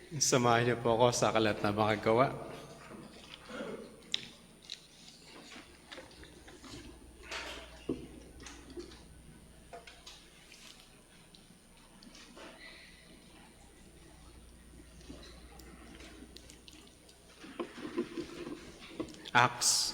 Samahan niyo po ako sa aklat na mga gawa. Acts.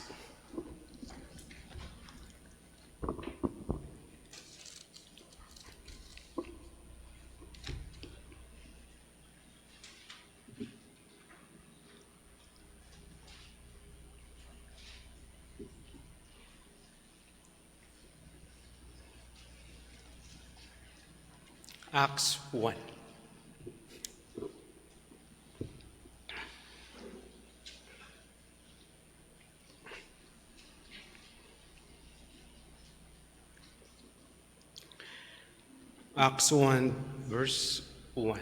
Acts 1. Acts 1, verse 1.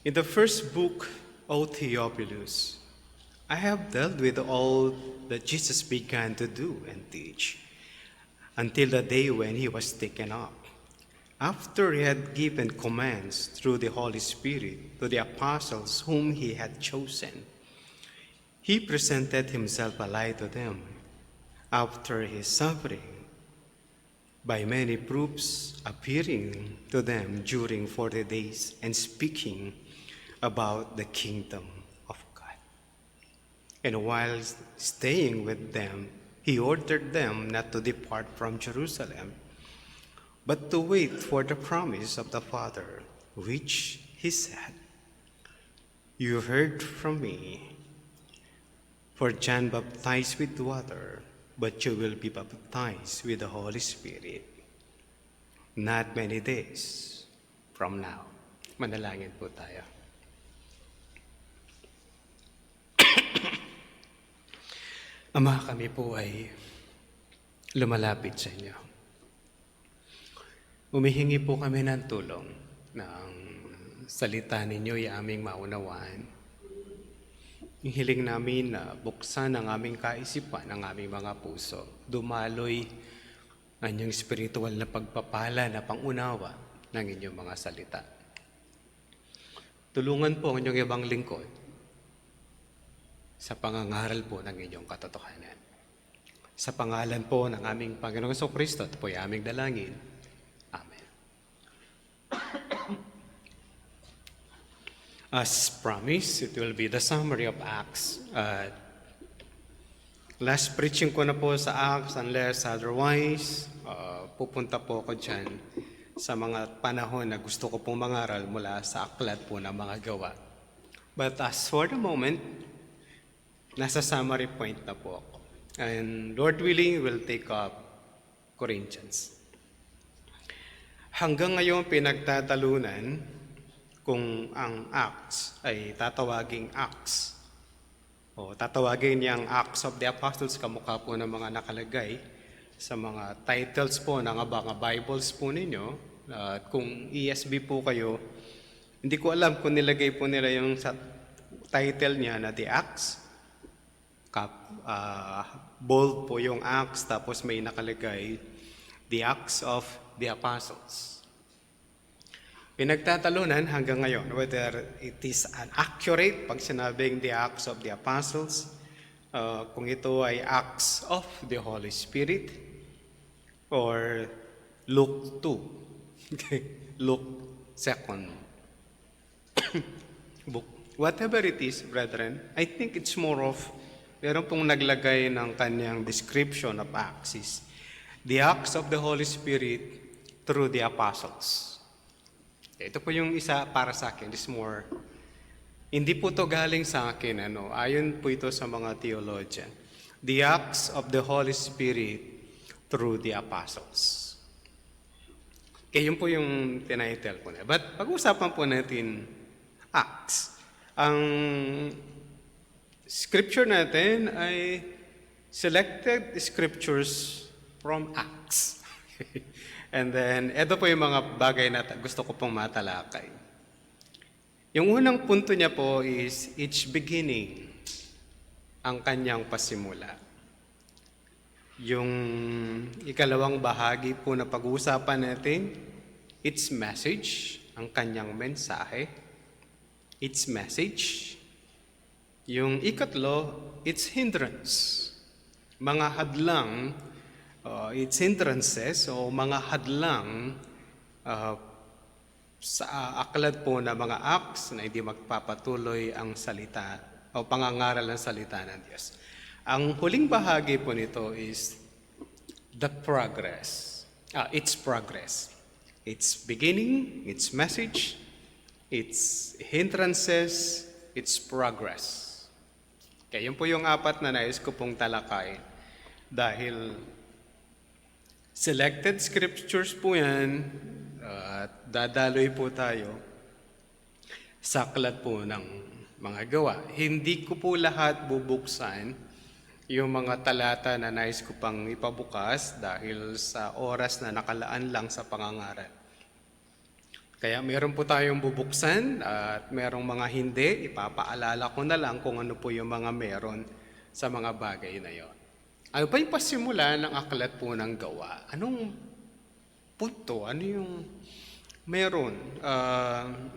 In the first book, O Theophilus, I have dealt with all that Jesus began to do and teach, until the day when he was taken up. After he had given commands through the Holy Spirit to the apostles whom he had chosen, he presented himself alive to them after his suffering, by many proofs appearing to them during 40 days and speaking about the kingdom of God. And while staying with them, he ordered them not to depart from Jerusalem, but to wait for the promise of the Father, which he said, "You heard from me, for John baptized with water, but you will be baptized with the Holy Spirit not many days from now." Manalangin po tayo. Ama, kami po ay lumalapit sa inyo. Humihingi po kami ng tulong ng salita ninyo ay aming maunawaan. Yung hiling namin na buksan ang aming kaisipan, ang aming mga puso, dumaloy ang inyong spiritual na pagpapala na pangunawa ng inyong mga salita. Tulungan po ang inyong ibang lingkod sa pangangaral po ng inyong katotohanan. Sa pangalan po ng aming Panginoong Kristo, ito po ay aming dalangin. Amen. As promised, it will be the summary of Acts. Last preaching ko na po sa Acts, unless otherwise, pupunta po ako dyan sa mga panahon na gusto ko pong mangaral mula sa aklat po ng mga gawa. But as for the moment, nasa summary point na po ako. And Lord willing, we'll take up Corinthians. Hanggang ngayon pinagtatalunan kung ang Acts ay tatawaging Acts o tatawagin niyang Acts of the Apostles, kamukha po ng mga nakalagay sa mga titles po ng mga Bibles po ninyo. At kung ESV po kayo, hindi ko alam kung nilagay po nila yung sa title niya na The Acts. Bold po yung Acts, tapos may nakalagay The Acts of the Apostles. Pinagtatalunan hanggang ngayon whether it is an accurate pag sinabing the Acts of the Apostles, kung ito ay Acts of the Holy Spirit or Luke 2, Luke 2nd book. Whatever it is, brethren, I think it's more of, meron pong naglagay ng kanyang description of Acts is the Acts of the Holy Spirit through the Apostles. Ito po yung isa para sa akin, is more, hindi po to galing sa akin, ayon po ito sa mga theologian. The Acts of the Holy Spirit through the Apostles. Kaya yun po yung tinitle po na. But pag-usapan po natin Acts. Ang scripture natin ay selected scriptures from Acts. And then, ito po yung mga bagay na gusto ko pong matalakay. Yung unang punto niya po is, each beginning, ang kanyang pasimula. Yung ikalawang bahagi po na pag-uusapan natin, its message, ang kanyang mensahe. its message. Yung ikatlo, its hindrance. Mga hadlang, its hindrances o mga hadlang sa aklat po na mga acts na hindi magpapatuloy ang salita o pangangaral ng salita ng Diyos. Ang huling bahagi po nito is the progress. Its progress. Its beginning, its message, its hindrances, its progress. Kaya yun po yung apat na nais ko pong talakayin. Dahil selected scriptures po yan, at dadaloy po tayo sa aklat po ng mga gawa. Hindi ko po lahat bubuksan yung mga talata na nais ko pang ipabukas dahil sa oras na nakalaan lang sa pangangaral. Kaya meron po tayong bubuksan at merong mga hindi. Ipapaalala ko na lang kung ano po yung mga meron sa mga bagay na yon. Ano pa yung pasimula ng aklat po ng gawa? Anong punto? Ano yung meron?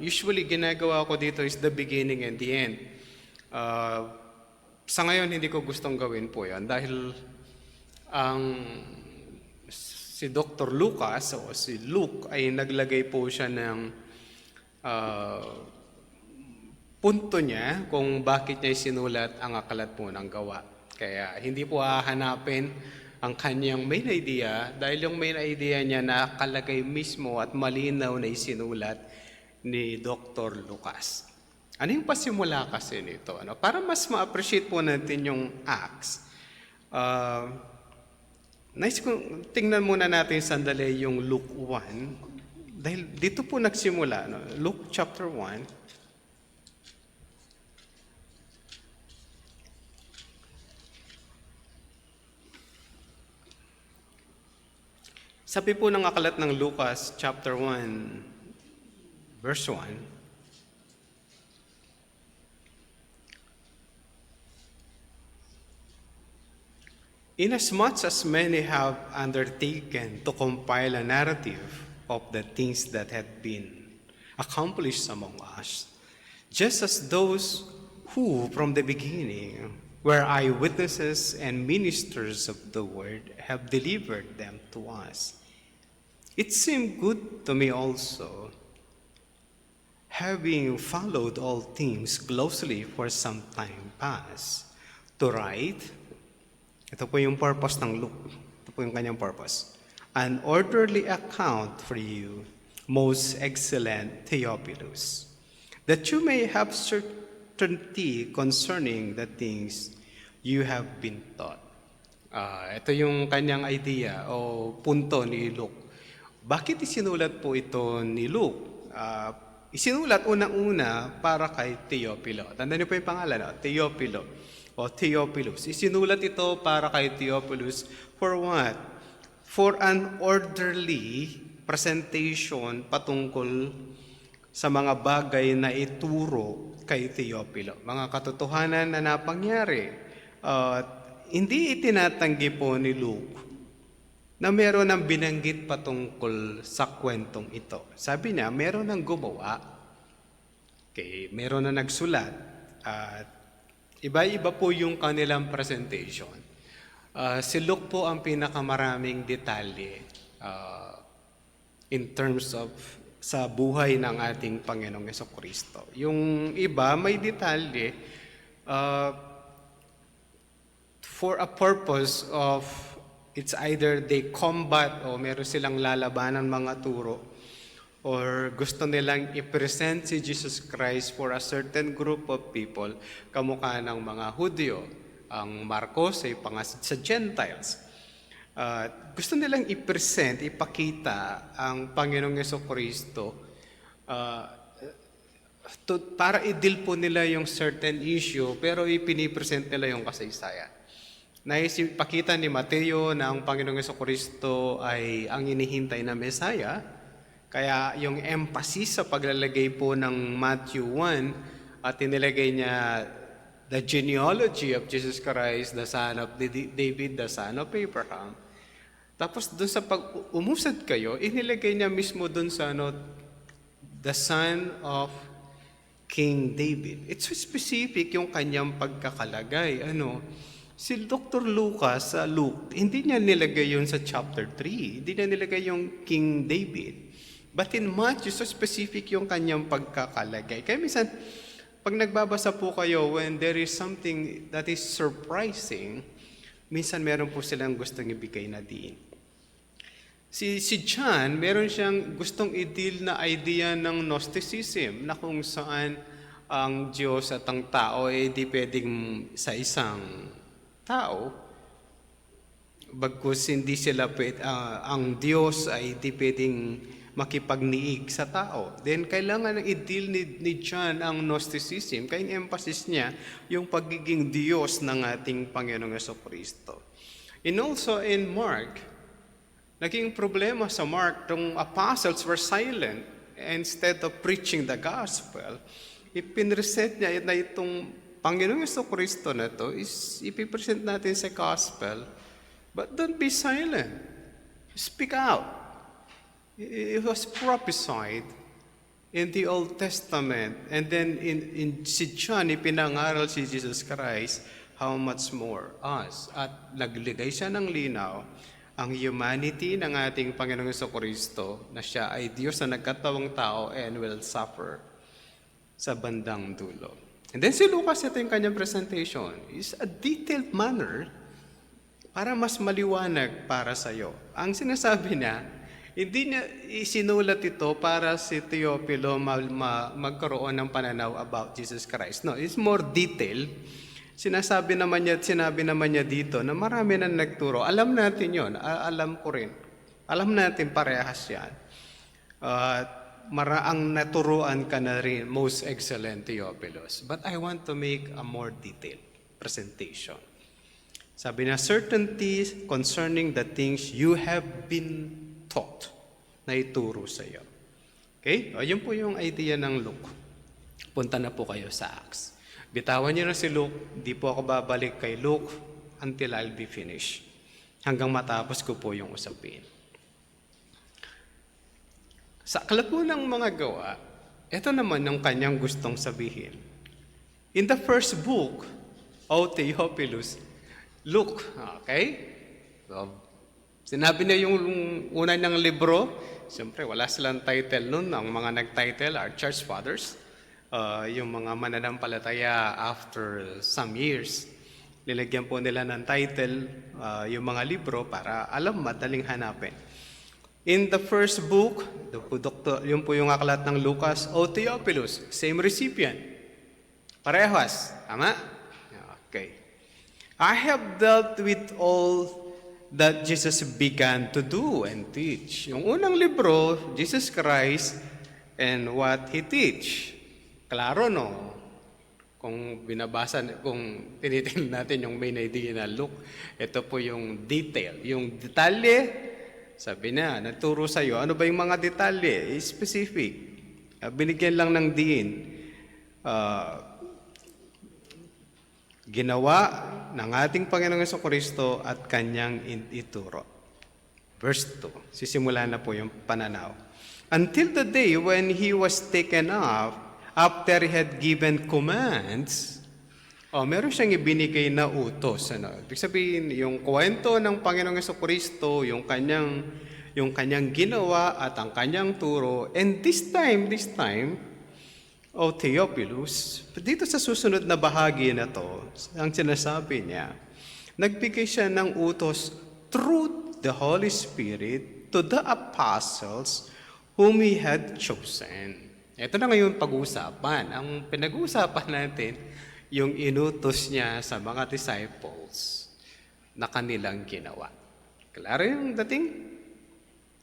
Usually ginagawa ko dito is the beginning and the end. Sa ngayon hindi ko gustong gawin po yan dahil si Dr. Lucas o si Luke ay naglagay po siya ng punto niya kung bakit niya sinulat ang aklat po ng gawa. Kaya hindi po hahanapin ang kanyang main idea dahil yung main idea niya nakalagay mismo at malinaw na isinulat ni Dr. Lucas. Ano yung pasimula kasi nito? Para mas ma-appreciate po natin yung Acts, nice kung tingnan muna natin sandali yung Luke 1. Dahil dito po nagsimula, Luke chapter 1. Sabi po ng aklat ng Lucas chapter 1, verse 1, inasmuch as many have undertaken to compile a narrative of the things that have been accomplished among us, just as those who from the beginning were eyewitnesses and ministers of the word have delivered them to us. It seemed good to me also, having followed all things closely for some time past, to write. Ito po yung purpose ng Luke. Ito po yung kanyang purpose. An orderly account for you, most excellent Theophilus, that you may have certainty concerning the things you have been taught. Ito yung kanyang idea o punto ni Luke. Bakit isinulat po ito ni Luke? Isinulat unang-una para kay Teofilo. Tandaan niyo po yung pangalan, Teofilo o Theophilus. Isinulat ito para kay Theophilus for what? For an orderly presentation patungkol sa mga bagay na ituro kay Teofilo. Mga katotohanan na napangyari. Hindi itinatanggi po ni Luke na meron ng binanggit patungkol sa kwentong ito. Sabi niya, meron ng gumawa, meron na nagsulat, at iba-iba po yung kanilang presentation. Si Luke po ang pinakamaraming detalye in terms of sa buhay ng ating Panginoong Jesucristo. Yung iba may detalye for a purpose of it's either they combat o meron silang lalabanan mga turo or gusto nilang i-present si Jesus Christ for a certain group of people, kamukha ng mga Hudyo. Ang Marcos ay sa Gentiles. Gusto nilang i-present, ipakita ang Panginoong Jesucristo para i-deal po nila yung certain issue, pero ipinipresent nila yung kasaysayan. Naisipakita ni Mateo na ang Panginoong Jesucristo ay ang inihintay na Mesaya. Kaya yung emphasis sa paglalagay po ng Matthew 1 at inilagay niya the genealogy of Jesus Christ, the son of David, the son of Abraham. Tapos doon sa pag-umusad kayo, inilagay niya mismo doon sa the son of King David. It's so specific yung kanyang pagkakalagay. Si Dr. Lucas sa Luke, hindi niya nilagay yun sa chapter 3. Hindi niya nilagay yung King David. But in Matthew, so specific yung kanyang pagkakalagay. Kaya minsan, pag nagbabasa po kayo, when there is something that is surprising, minsan meron po silang gustong ibigay na diin. Si John, meron siyang gustong i-deal na idea ng Gnosticism na kung saan ang Diyos at ang tao ay di pwedeng sa isang tao. Bagkus hindi sila ang Diyos ay di pwedeng makipagniig sa tao. Then kailangan i-deal ni John ang Gnosticism. Kaya yung emphasis niya yung pagiging Diyos ng ating Panginoong Jesucristo. And also in Mark, naging problema sa Mark, yung apostles were silent. Instead of preaching the gospel, ipinresent niya na itong Panginoong Jesucristo na to is ipipresent natin sa gospel. But don't be silent. Speak out. It was prophesied in the Old Testament. And then in si John, ipinangaral si Jesus Christ, how much more us. At nagligay siya ng linaw ang humanity ng ating Panginoong Jesucristo na siya ay Diyos na nagkatawang tao and will suffer sa bandang dulo. And then si Lucas, ito yung kanyang presentation, is a detailed manner para mas maliwanag para sa iyo. Ang sinasabi niya, hindi niya isinulat ito para si Teofilo magkaroon ng pananaw about Jesus Christ. No, it's more detailed. Sinabi naman niya dito na marami na nagturo. Alam natin yon, alam ko rin. Alam natin parehas yan. Maraang naturuan ka na rin, most excellent Theophilus. But I want to make a more detailed presentation. Sabi na, certainties concerning the things you have been taught na ituro sa iyo. Okay? Yun po yung idea ng Luke. Punta na po kayo sa Acts. Bitawan niyo na si Luke, di po ako babalik kay Luke until I'll be finished. Hanggang matapos ko po yung usapin. Sa akla po ng mga gawa, ito naman ang kanyang gustong sabihin. In the first book, O Theophilus, Luke, okay? So, sinabi niya yung una niyang libro, siyempre wala silang title nun, ang mga nag-title are church fathers. Yung mga mananampalataya after some years, nilagyan po nila ng title yung mga libro para alam, madaling hanapin. In the first book, yun po yung aklat ng Lucas, O Theophilus, same recipient. Parehas, tama? Okay. I have dealt with all that Jesus began to do and teach. Yung unang libro, Jesus Christ and what He teach. Klaro, no? Kung tinitingnan natin yung main idea na Luke, ito po yung detail. Yung detalye, sabi na, nagturo sa'yo, ano ba yung mga detalye? Specific. Binigyan lang ng diin. Ginawa ng ating Panginoong Jesucristo at kanyang ituro. Verse 2, sisimula na po yung pananaw. Until the day when He was taken up, after He had given commands, meron siyang ibinigay na utos. Ibig sabihin, yung kwento ng Panginoong Jesucristo, yung kanyang ginawa at ang kanyang turo. And this time, O Theophilus, dito sa susunod na bahagi na to, ang sinasabi niya, nagbigay siya ng utos through the Holy Spirit to the apostles whom He had chosen. Ito na ngayon pag-uusapan. Ang pinag-uusapan natin, yung inutos niya sa mga disciples na kanilang ginawa. Klaro yung dating?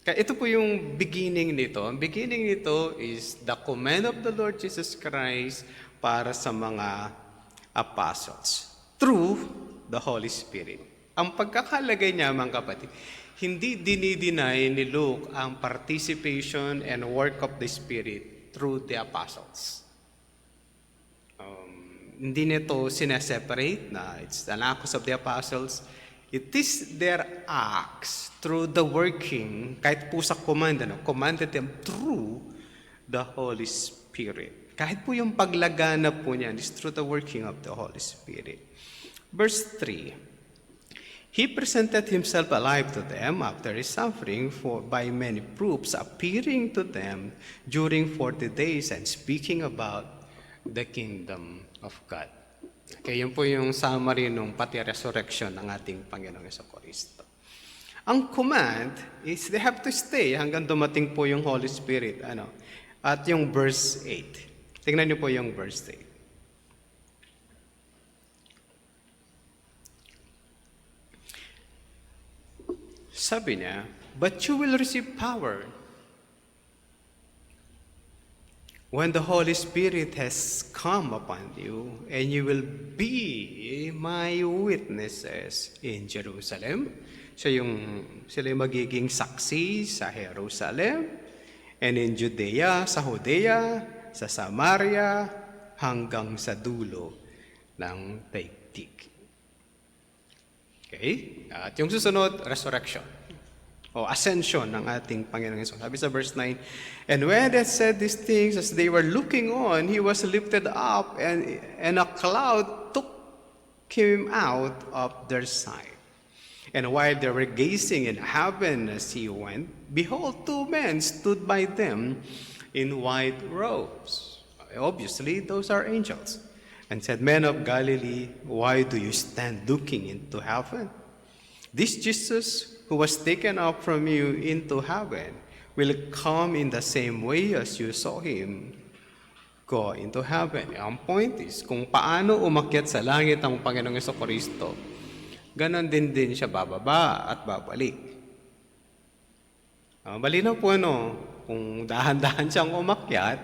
Ito po yung beginning nito. Ang beginning nito is the command of the Lord Jesus Christ para sa mga apostles through the Holy Spirit. Ang pagkakalagay niya, mga kapatid, hindi dinideny ni Luke ang participation and work of the Spirit through the apostles. Hindi nito sineseparate na it's an acts of the apostles. It is their acts through the working, kahit po sa command, commanded them through the Holy Spirit. Kahit po yung paglaganap po niyan is through the working of the Holy Spirit. Verse 3, He presented Himself alive to them after His suffering by many proofs, appearing to them during 40 days and speaking about the kingdom of God. Okay, yun po yung summary nung pati resurrection ng ating Panginoong Jesucristo. Ang command is they have to stay hanggang dumating po yung Holy Spirit. At yung verse 8. Tingnan niyo po yung verse 8. Sabi niya, but you will receive power when the Holy Spirit has come upon you, and you will be my witnesses in Jerusalem. Sila yung magiging saksi sa Jerusalem, and in Judea, sa Judea, sa Samaria, hanggang sa dulo ng daigdig. Okay? At yung susunod, resurrection o ascension ng ating Panginoong Hesus. Sabi sa verse 9, and when they said these things, as they were looking on, He was lifted up, and a cloud took Him out of their sight. And while they were gazing in heaven as He went, behold, two men stood by them in white robes. Obviously, those are angels. And said, Men of Galilee, why do you stand looking into heaven? This Jesus who was taken up from you into heaven will come in the same way as you saw Him go into heaven. Ang point is, kung paano umakyat sa langit ang Panginoong Jesucristo, ganon din siya bababa at babalik. Malinaw po kung dahan-dahan siyang umakyat,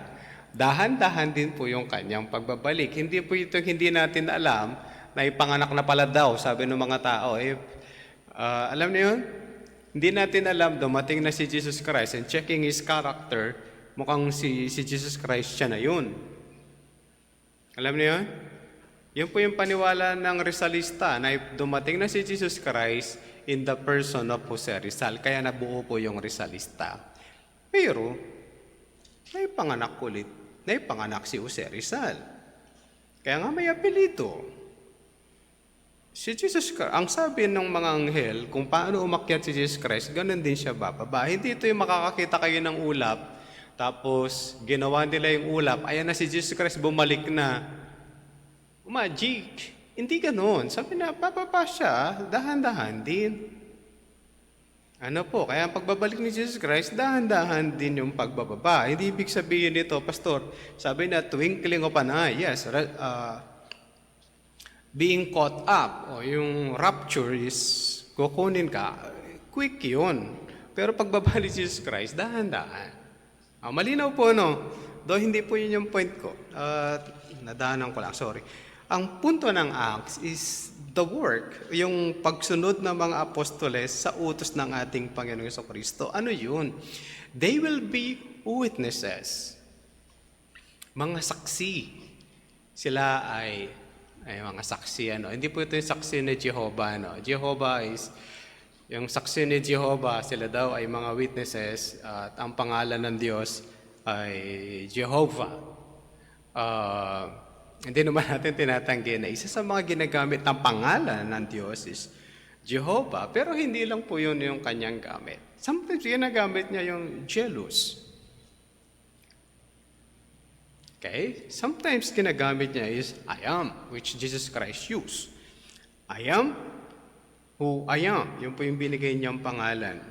dahan-dahan din po yung kanyang pagbabalik. Hindi po ito hindi natin alam na ipanganak na pala daw, sabi ng mga tao. Alam niyo yun? Hindi natin alam, dumating na si Jesus Christ and checking His character, mukhang si Jesus Christ siya na yun. Alam niyo yun? Yun po yung paniwala ng Rizalista na dumating na si Jesus Christ in the person of Jose Rizal. Kaya nabuo po yung Rizalista. Pero, may panganak ulit. May panganak si Jose Rizal. Kaya nga may apelido. Si Jesus Christ, ang sabi ng mga anghel, kung paano umakyat si Jesus Christ, ganun din siya bababa. Hindi ito yung makakakita kayo ng ulap, tapos ginawa nila yung ulap, ayan na si Jesus Christ, bumalik na. Magic. Hindi ganun. Sabi na, bababa siya, dahan-dahan din. Kaya ang pagbabalik ni Jesus Christ, dahan-dahan din yung pagbababa. Hindi ibig sabihin nito, Pastor, sabi na twinkling of an eye. Yes, being caught up, o yung rapture is kukunin ka, quick yun. Pero pagbaba ni Jesus Christ, dahan-dahan. Malinaw po, Though hindi po yun yung point ko. Nadaanan ko lang, sorry. Ang punto ng Acts is the work, yung pagsunod ng mga apostoles sa utos ng ating Panginoong Jesucristo. Ano yun? They will be witnesses. Mga saksi. Sila ay mga saksi. Hindi po ito yung saksi ni Jehovah. Jehovah is, yung saksi ni Jehovah, sila daw ay mga witnesses at ang pangalan ng Diyos ay Jehovah. Hindi naman natin tinatanggi na isa sa mga ginagamit ng pangalan ng Diyos is Jehovah, pero hindi lang po yun yung kanyang gamit. Sometimes ginagamit niya yung jealous. Okay? Sometimes ginagamit niya is I am, which Jesus Christ used. I am who I am. Yun po yung binigay niyang pangalan.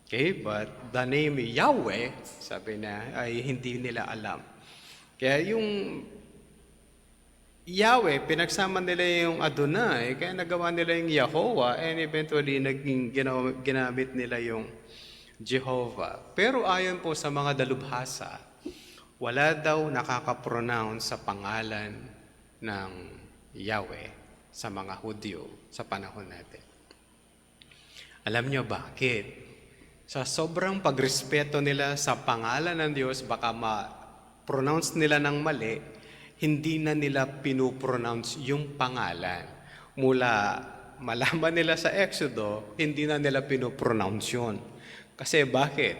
Okay? But the name Yahweh, sabi na, ay hindi nila alam. Kaya yung Yahweh, pinagsama nila yung Adonai, kaya nagawa nila yung Yahovah, and eventually ginamit nila yung Jehovah. Pero ayon po sa mga dalubhasa, wala daw nakaka-pronounce sa pangalan ng Yahweh sa mga Hudyo sa panahon natin. Alam niyo bakit? Sa sobrang pagrespeto nila sa pangalan ng Diyos, baka ma-pronounce nila ng mali, hindi na nila pinopronounce yung pangalan. Mula malaman nila sa Exodo, hindi na nila pinopronounce yun. Kasi bakit?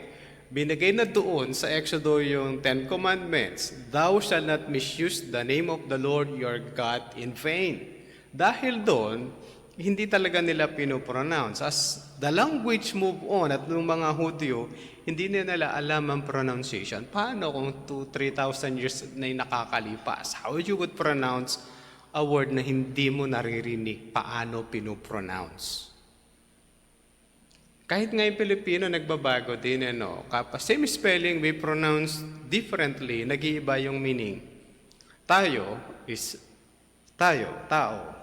binigay na doon sa Exodo yung Ten Commandments, Thou shalt not misuse the name of the Lord your God in vain. Dahil doon, hindi talaga nila pinopronounce. As the language move on at ng mga Hudyo, hindi na nila alam ang pronunciation. Paano kung 2,000-3,000 years na nakakalipas? How you would pronounce a word na hindi mo naririnig paano pinopronounce? Kahit nga yung Pilipino, nagbabago din, same spelling, we pronounce differently, nag-iiba yung meaning. Tayo is tayo, tao.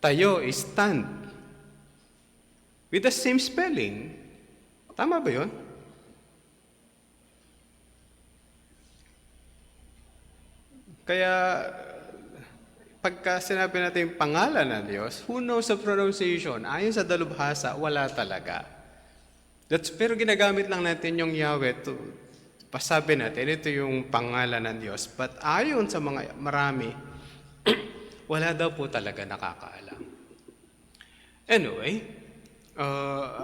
Tayo is stand. With the same spelling. Tama ba yun? Kaya, pagka sinabi natin yung pangalan ng Diyos, who knows the pronunciation? Ayon sa dalubhasa, wala talaga. Pero ginagamit lang natin yung Yahweh to pasabi natin, ito yung pangalan ng Diyos. But ayon sa mga marami, wala daw po talaga nakakaalam. Anyway,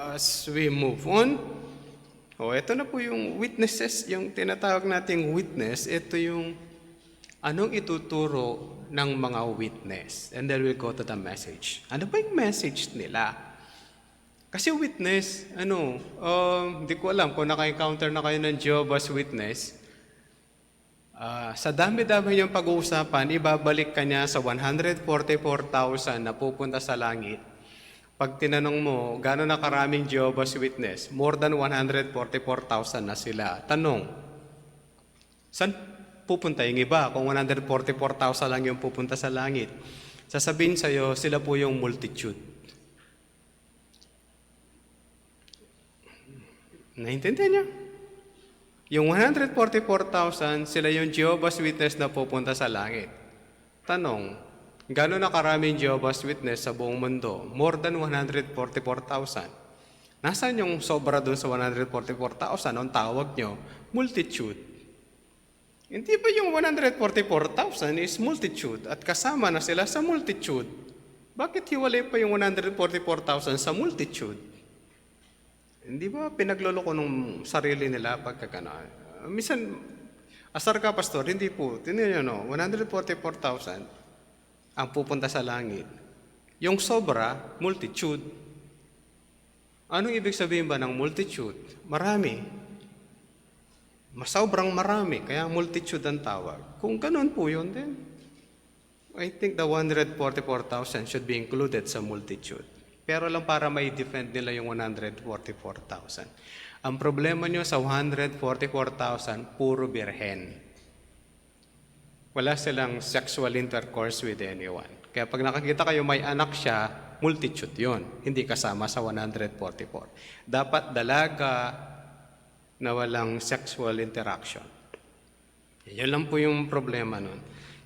as we move on, ito na po yung witnesses, yung tinatawag nating witness, ito yung anong ituturo ng mga witness. And then we'll go to the message. Ano ba yung message nila? Kasi witness, hindi ko alam kung naka-encounter na kayo ng Jehovah's Witness. Sa dami-dami yung pag-uusapan, ibabalik ka niya sa 144,000 na pupunta sa langit. Pag tinanong mo, gano'n na karaming Jehovah's Witness? More than 144,000 na sila. Tanong, saan pupunta yung iba? Kung 144,000 lang yung pupunta sa langit, sasabihin sa'yo, sila po yung multitude. Naintindihan niyo? Yung 144,000, sila yung Jehovah's Witness na pupunta sa langit. Tanong, gano'n na karaming Jehovah's Witness sa buong mundo? More than 144,000. Nasaan yung sobra dun sa 144,000? Ang tawag nyo, multitude. Hindi ba yung 144,000 is multitude at kasama na sila sa multitude? Bakit hiwalay pa yung 144,000 sa multitude? Hindi ba pinagloloko ng sarili nila pagkakana? Minsan, asar ka, pastor, hindi po. Tingnan nyo, 144,000 ang pupunta sa langit. Yung sobra, multitude. Anong ibig sabihin ba ng multitude? Marami. Sobrang marami, kaya multitude ang tawag. Kung ganun po yun, then I think the 144,000 should be included sa multitude. Pero lang para may defend nila yung 144,000. Ang problema nyo sa 144,000, puro birhen. Wala silang sexual intercourse with anyone. Kaya pag nakakita kayo may anak siya, multitude yon, hindi kasama sa 144. Dapat dalaga na walang sexual interaction. Yan lang po yung problema nun.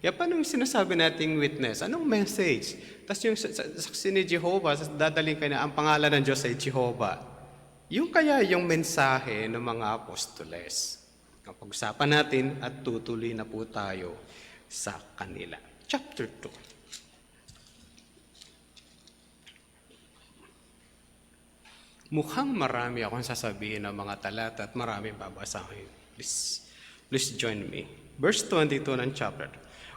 Kaya paano yung sinasabi nating witness? Anong message? Tapos yung saksi ni Jehovah, dadaling ka na ang pangalan ng Diyos ay Jehovah. Yung kaya yung mensahe ng mga apostoles. Pag-usapan natin at tutuloy na po tayo sa kanila. Chapter 2. Mukhang marami akong sasabihin ng mga talata at marami babasahin. Please join me. Verse 22 ng chapter.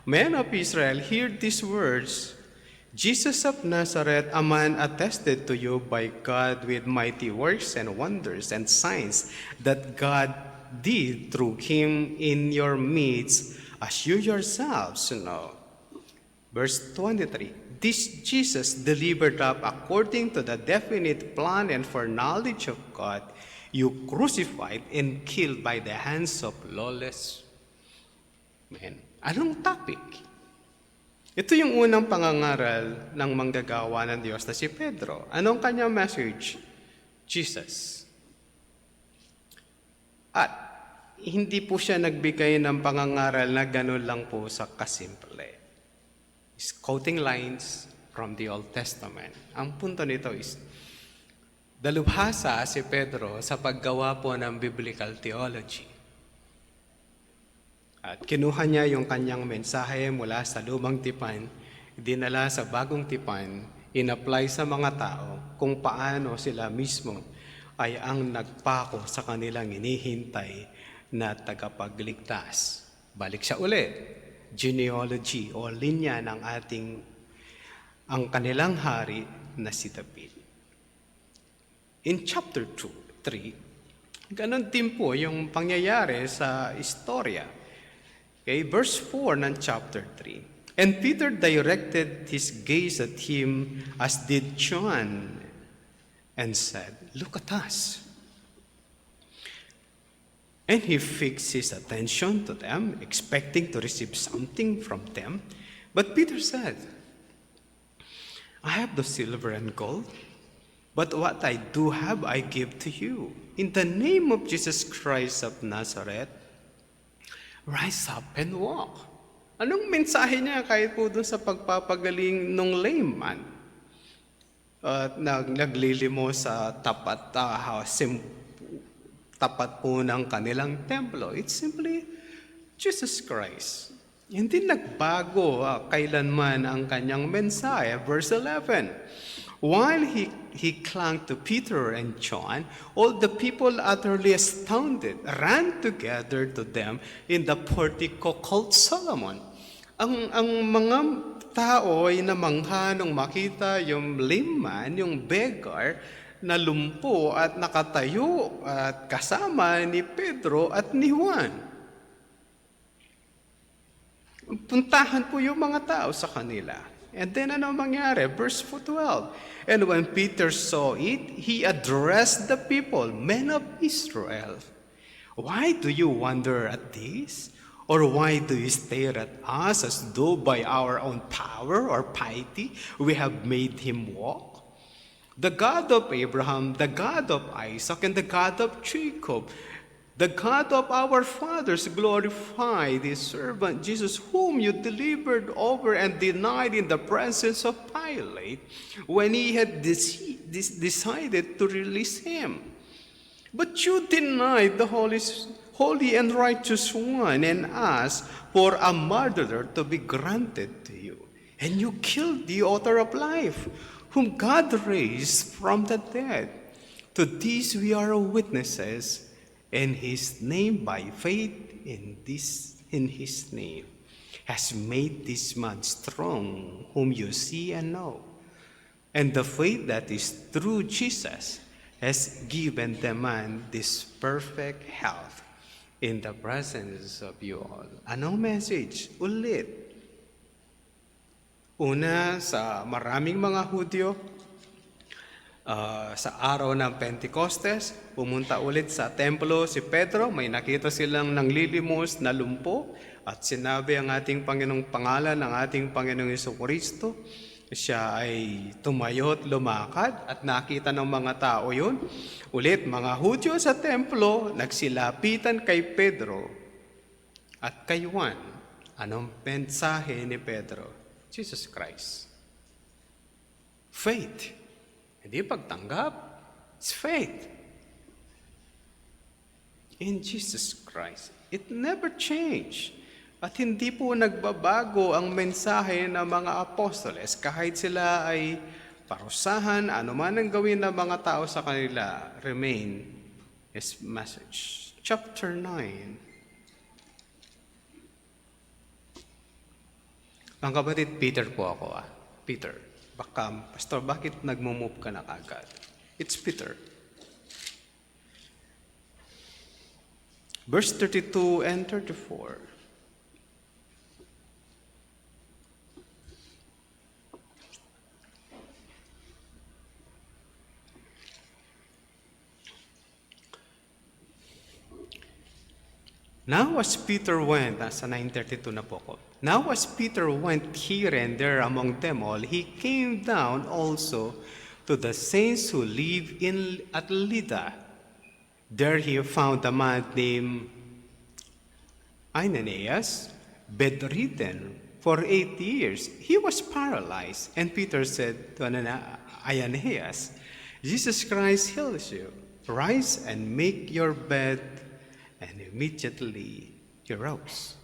Men of Israel, hear these words. Jesus of Nazareth, a man attested to you by God with mighty works and wonders and signs that God did through him in your midst, as you yourselves know. Verse 23. This Jesus delivered up according to the definite plan and foreknowledge of God, you crucified and killed by the hands of lawless men. Anong topic? Ito yung unang pangangaral ng manggagawa ng Diyos na si Pedro. Anong kanyang message? Jesus. At hindi po siya nagbigay ng pangangaral na gano'n lang po sa kasimple. He's quoting lines from the Old Testament. Ang punto nito is, dalubhasa si Pedro sa paggawa po ng biblical theology. At kinuha niya yung kanyang mensahe mula sa lumang tipan, dinala sa bagong tipan, in-apply sa mga tao kung paano sila mismo ay ang nagpako sa kanilang inihintay na tagapagligtas. Balik siya ulit. Genealogy o linya ng ang kanilang hari na si David. In chapter 3, ganon din po yung pangyayari sa istorya. Okay, verse 4 ng chapter 3. And Peter directed his gaze at him as did John and said, "Look at us." And he fixed his attention to them, expecting to receive something from them. But Peter said, "I have the silver and gold, but what I do have I give to you. In the name of Jesus Christ of Nazareth, rise up and walk." Anong mensahe niya kahit po dun sa pagpapagaling ng lame man? Naglilimo sa tapat po ng kanilang templo. It's simply Jesus Christ. Hindi nagbago kailanman ang kanyang mensahe. Verse 11, while he clung to Peter and John, all the people utterly astounded ran together to them in the portico called Solomon. Ang mga tao ay namangha nung makita yung lame man, yung beggar, na lumpo at nakatayo at kasama ni Pedro at ni Juan. Puntahan po yung mga tao sa kanila. And then ano mangyari? Verse 12. And when Peter saw it, he addressed the people, "Men of Israel, why do you wonder at this? Or why do you stare at us as though by our own power or piety we have made him walk? The God of Abraham, the God of Isaac, and the God of Jacob, the God of our fathers, glorified his servant Jesus, whom you delivered over and denied in the presence of Pilate when he had decided to release him. But you denied the holy and righteous one and asked for a murderer to be granted to you. And you killed the author of life, whom God raised from the dead. To this we are witnesses, and his name, by faith in his name, has made this man strong, whom you see and know. And the faith that is through Jesus has given the man this perfect health in the presence of you all. Anong message? Ulit. Una, sa maraming mga Hudyo, sa araw ng Pentecostes, pumunta ulit sa templo si Pedro, may nakita silang nanglilimos na lumpo, at sinabi ang ating Panginoong pangalan ng ating Panginoong Jesucristo. Siya ay tumayo at lumakad at nakita ng mga tao yun. Ulit, mga Hudyo sa templo, nagsilapitan kay Pedro at kay Juan. Anong mensahe ni Pedro? Jesus Christ. Faith. Hindi pagtanggap. It's faith. In Jesus Christ. It never changed. At hindi po nagbabago ang mensahe ng mga apostoles kahit sila ay parusahan, anuman ang gawin ng mga tao sa kanila, remain his message. Chapter 9. Ang kapatid, Peter po ako. Peter. Baka, Pastor, bakit nagmumove ka na agad? It's Peter. Verse 32 and 34. Now as Peter went, sa 9:32 na po ko. Now as Peter went here and there among them all, he came down also to the saints who live at Lydda. There he found a man named Ananias, bedridden for 8 years. He was paralyzed, and Peter said to Ananias, "Jesus Christ heals you. Rise and make your bed." And immediately he rose.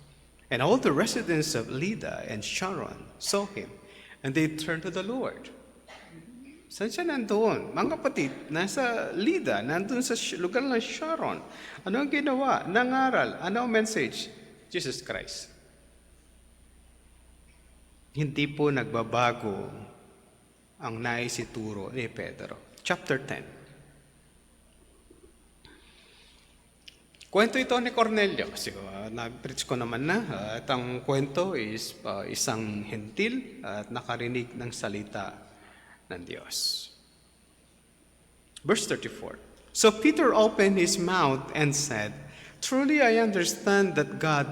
And all the residents of Lydda and Sharon saw him, and they turned to the Lord. Saan siya nandoon? Mga kapatid, nasa Lida, nandun sa lugar ng Sharon. Ano ang ginawa? Nangaral. Ano ang message? Jesus Christ. Hindi po nagbabago ang naisituro ni Pedro. Chapter 10. Kwento ito ni Cornelio. Kasi nag-preach ko naman na. At ang kwento is isang hentil at nakarinig ng salita ng Diyos. Verse 34. So Peter opened his mouth and said, "Truly I understand that God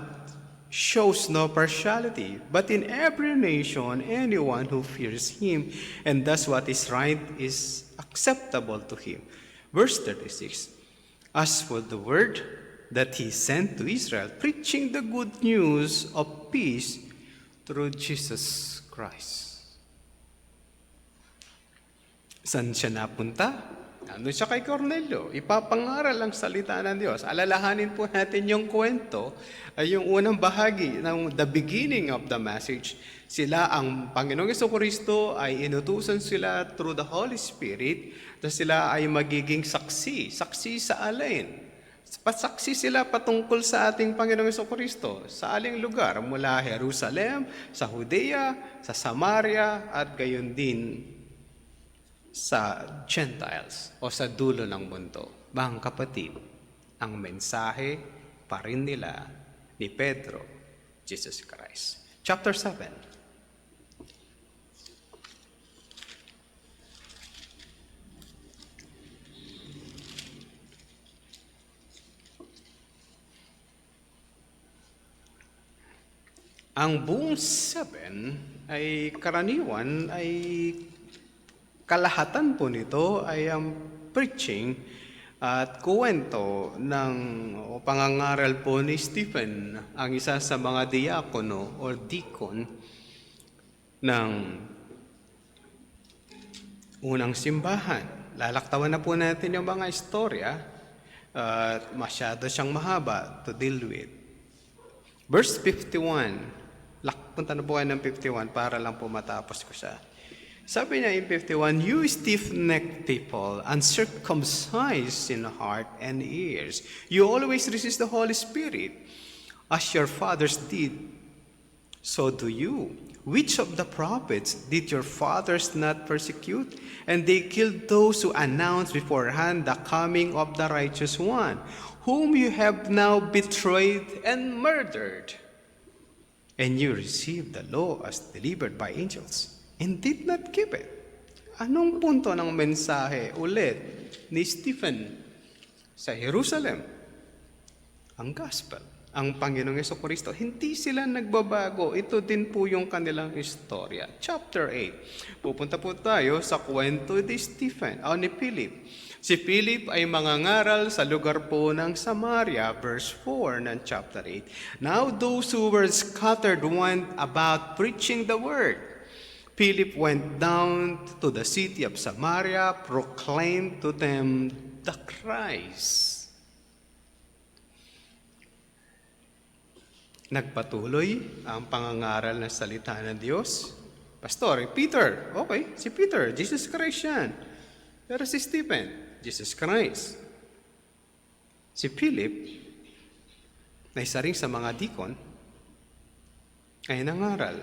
shows no partiality, but in every nation anyone who fears him and does what is right is acceptable to him." Verse 36. As for the word that he sent to Israel, preaching the good news of peace through Jesus Christ. Saan siya napunta? Nandun siya kay Cornelio. Ipapangaral ang salita ng Diyos. Alalahanin po natin yung kwento ay yung unang bahagi ng the beginning of the message. Sila, ang Panginoong Jesucristo ay inutusan sila through the Holy Spirit na sila ay magiging saksi. Saksi sa alin? Pasaksi sila patungkol sa ating Panginoong Jesucristo sa aling lugar mula Jerusalem, sa Judea, sa Samaria at gayon din sa Gentiles o sa dulo ng mundo. Mga kapatid, ang mensahe pa rin nila ni Pedro, Jesus Christ. Chapter 7. Ang buong 7 ay karaniwan ay kalahatan po nito ay ang preaching at kuwento ng pangangaral po ni Stephen, ang isa sa mga diakono o deacon ng unang simbahan. Lalaktawan na po natin yung mga istorya at masyado siyang mahaba to deal with. Verse 51. Punta na po kayo ng 51 para lang po matapos ko siya. Sabi niya in 51, "You stiff-necked people, uncircumcised in heart and ears, you always resist the Holy Spirit, as your fathers did, so do you. Which of the prophets did your fathers not persecute? And they killed those who announced beforehand the coming of the righteous one, whom you have now betrayed and murdered. And you received the law as delivered by angels, and did not keep it." Anong punto ng mensahe ulit ni Stephen sa Jerusalem? Ang gospel, ang Panginoong Jesucristo. Hindi sila nagbabago. Ito din po yung kanilang istorya. Chapter 8. Pupunta po tayo sa kwento ni Stephen, ni Philip. Si Philip ay mangangaral sa lugar po ng Samaria, verse 4 ng chapter 8. Now those who were scattered went about preaching the word. Philip went down to the city of Samaria, proclaimed to them the Christ. Nagpatuloy ang pangangaral ng salita ng Diyos. Pastor, Peter, okay, si Peter, Jesus Christ yan. Pero si Stephen, Jesus Christ. Si Philip, na isa rin sa mga deacon, ay nangaral.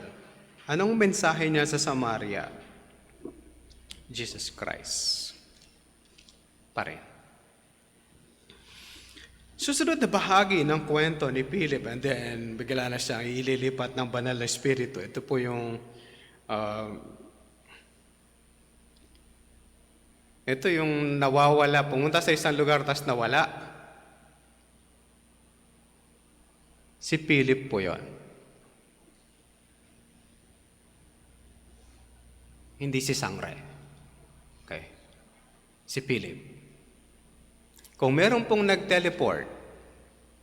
Anong mensahe niya sa Samaria? Jesus Christ. Pa rin. Susunod na bahagi ng kwento ni Philip, and then bigla na siyang ililipat ng banal na espiritu. Ito po yung ito yung nawawala, pumunta sa isang lugar tapos nawala. Si Philip po yon. Hindi si Sangre. Okay. Si Philip. Kung meron pong nag-teleport,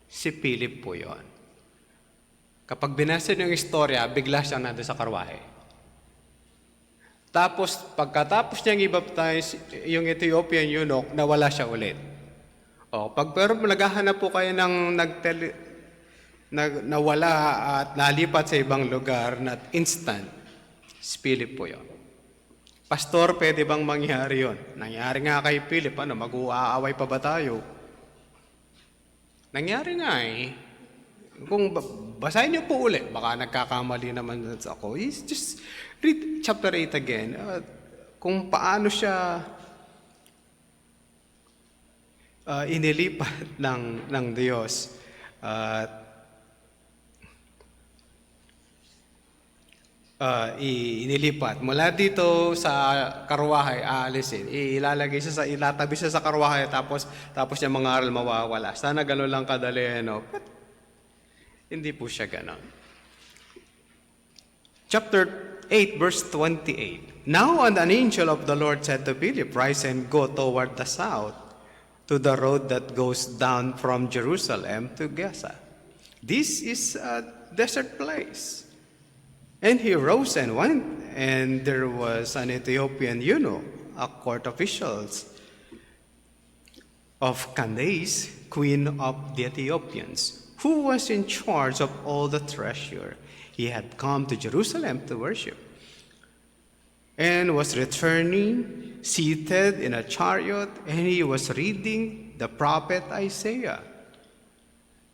si Philip po yon. Kapag binasa niyo yung istorya, bigla siyang nandun sa karwahe. Tapos, pagkatapos niyang i-baptize yung Ethiopian eunuch, nawala siya ulit. Pero naghahanap po kayo ng nawala at nalipat sa ibang lugar na instant, si Philip po yun. Pastor, pwede bang mangyari yon? Nangyari nga kay Philip, ano, mag-uaaway pa ba tayo? Nangyari nga eh. Kung basahin niyo po ulit, baka nagkakamali naman ako. Just read chapter 8 again. Kung paano siya inilipat ng Diyos. Inilipat. Mula dito sa karwahe, aalisin. Ilatabi siya sa karwahe, tapos yung mga aral mawawala. Sana gano'n lang kadali, no? But, hindi po siya gano'n. Chapter 8, verse 28. Now an angel of the Lord said to Philip, rise and go toward the south, to the road that goes down from Jerusalem to Gaza. This is a desert place. And he rose and went, and there was an Ethiopian eunuch, a court official of Candace, queen of the Ethiopians, who was in charge of all the treasure. He had come to Jerusalem to worship, and was returning, seated in a chariot, and he was reading the prophet Isaiah.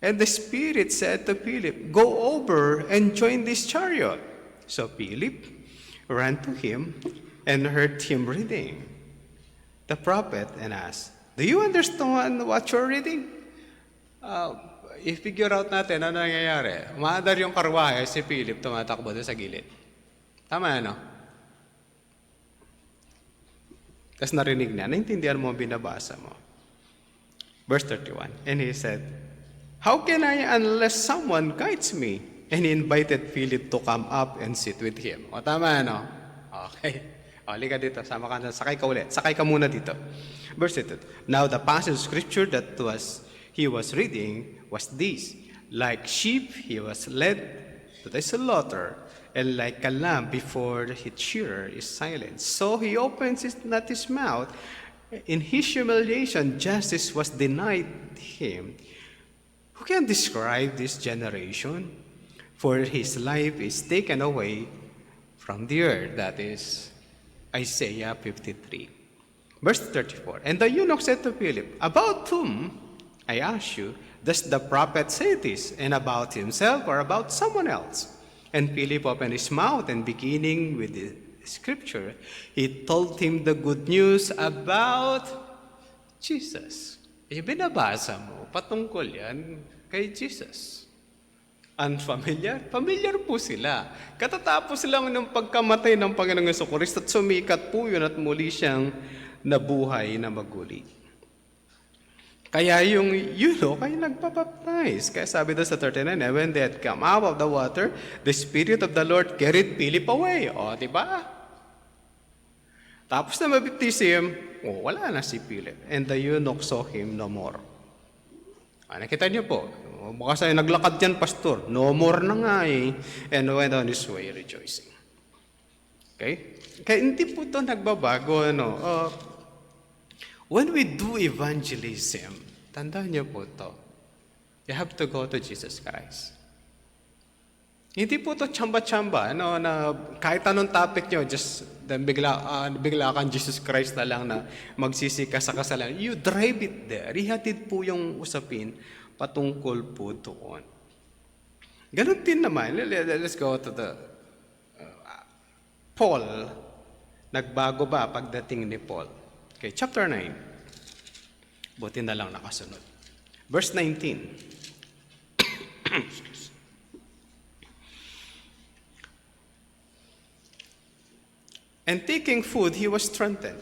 And the Spirit said to Philip, go over and join this chariot. So Philip ran to him and heard him reading the prophet and asked, do you understand what you're reading? I-figure out natin ano nangyayari. Umaandar yung karwahe, si Philip tumatakbo doon sa gilid. Tama ano? Tapos narinig niya, naintindihan mo ang binabasa mo. Verse 31, and he said, how can I unless someone guides me? And he invited Philip to come up and sit with him. O tama ano? Okay. O, halika dito, sama ka na, sakay ka ulit. Sakay ka muna dito. Verse 32, now the passage of scripture that he was reading was this, like sheep he was led to the slaughter, and like a lamb before its shearer is silent. So he opens not his mouth. In his humiliation, justice was denied him. Who can describe this generation? For his life is taken away from the earth. That is Isaiah 53. Verse 34. And the eunuch said to Philip, about whom, I ask you, does the prophet say this? And about himself or about someone else? And Philip opened his mouth, and beginning with the scripture, he told him the good news about Jesus. Binabasa mo, patungkol yan kay Jesus. Unfamiliar? Familiar po sila. Katatapos lang ng pagkamatay ng Panginoong Jesucristo at sumikat po yun at muli siyang nabuhay na maguli. Kaya yung eunuch ay nagpapaptize. Kaya sabi doon sa 39, and when they had come out of the water, the Spirit of the Lord carried Philip away. O, diba? Tapos na mabaptisim, wala na si Philip. And the eunuch saw him no more. Nakita niyo po, baka sa'yo naglakad yan, pastor. No more na nga eh. And went on his way rejoicing. Okay? Kaya hindi po ito nagbabago. When we do evangelism, tandaan niyo po ito. You have to go to Jesus Christ. Hindi po ito tsamba-tsamba. Na kahit anong topic niyo, just bigla kang Jesus Christ na lang na magsisi ka sa kasalanan. You drive it there. Ihatid po yung usapin patungkol po doon. Ganun din naman. Let's go to the Paul. Nagbago ba pagdating ni Paul? Okay, chapter 9. Buti na lang nakasunod. Verse 19. And taking food, he was strengthened.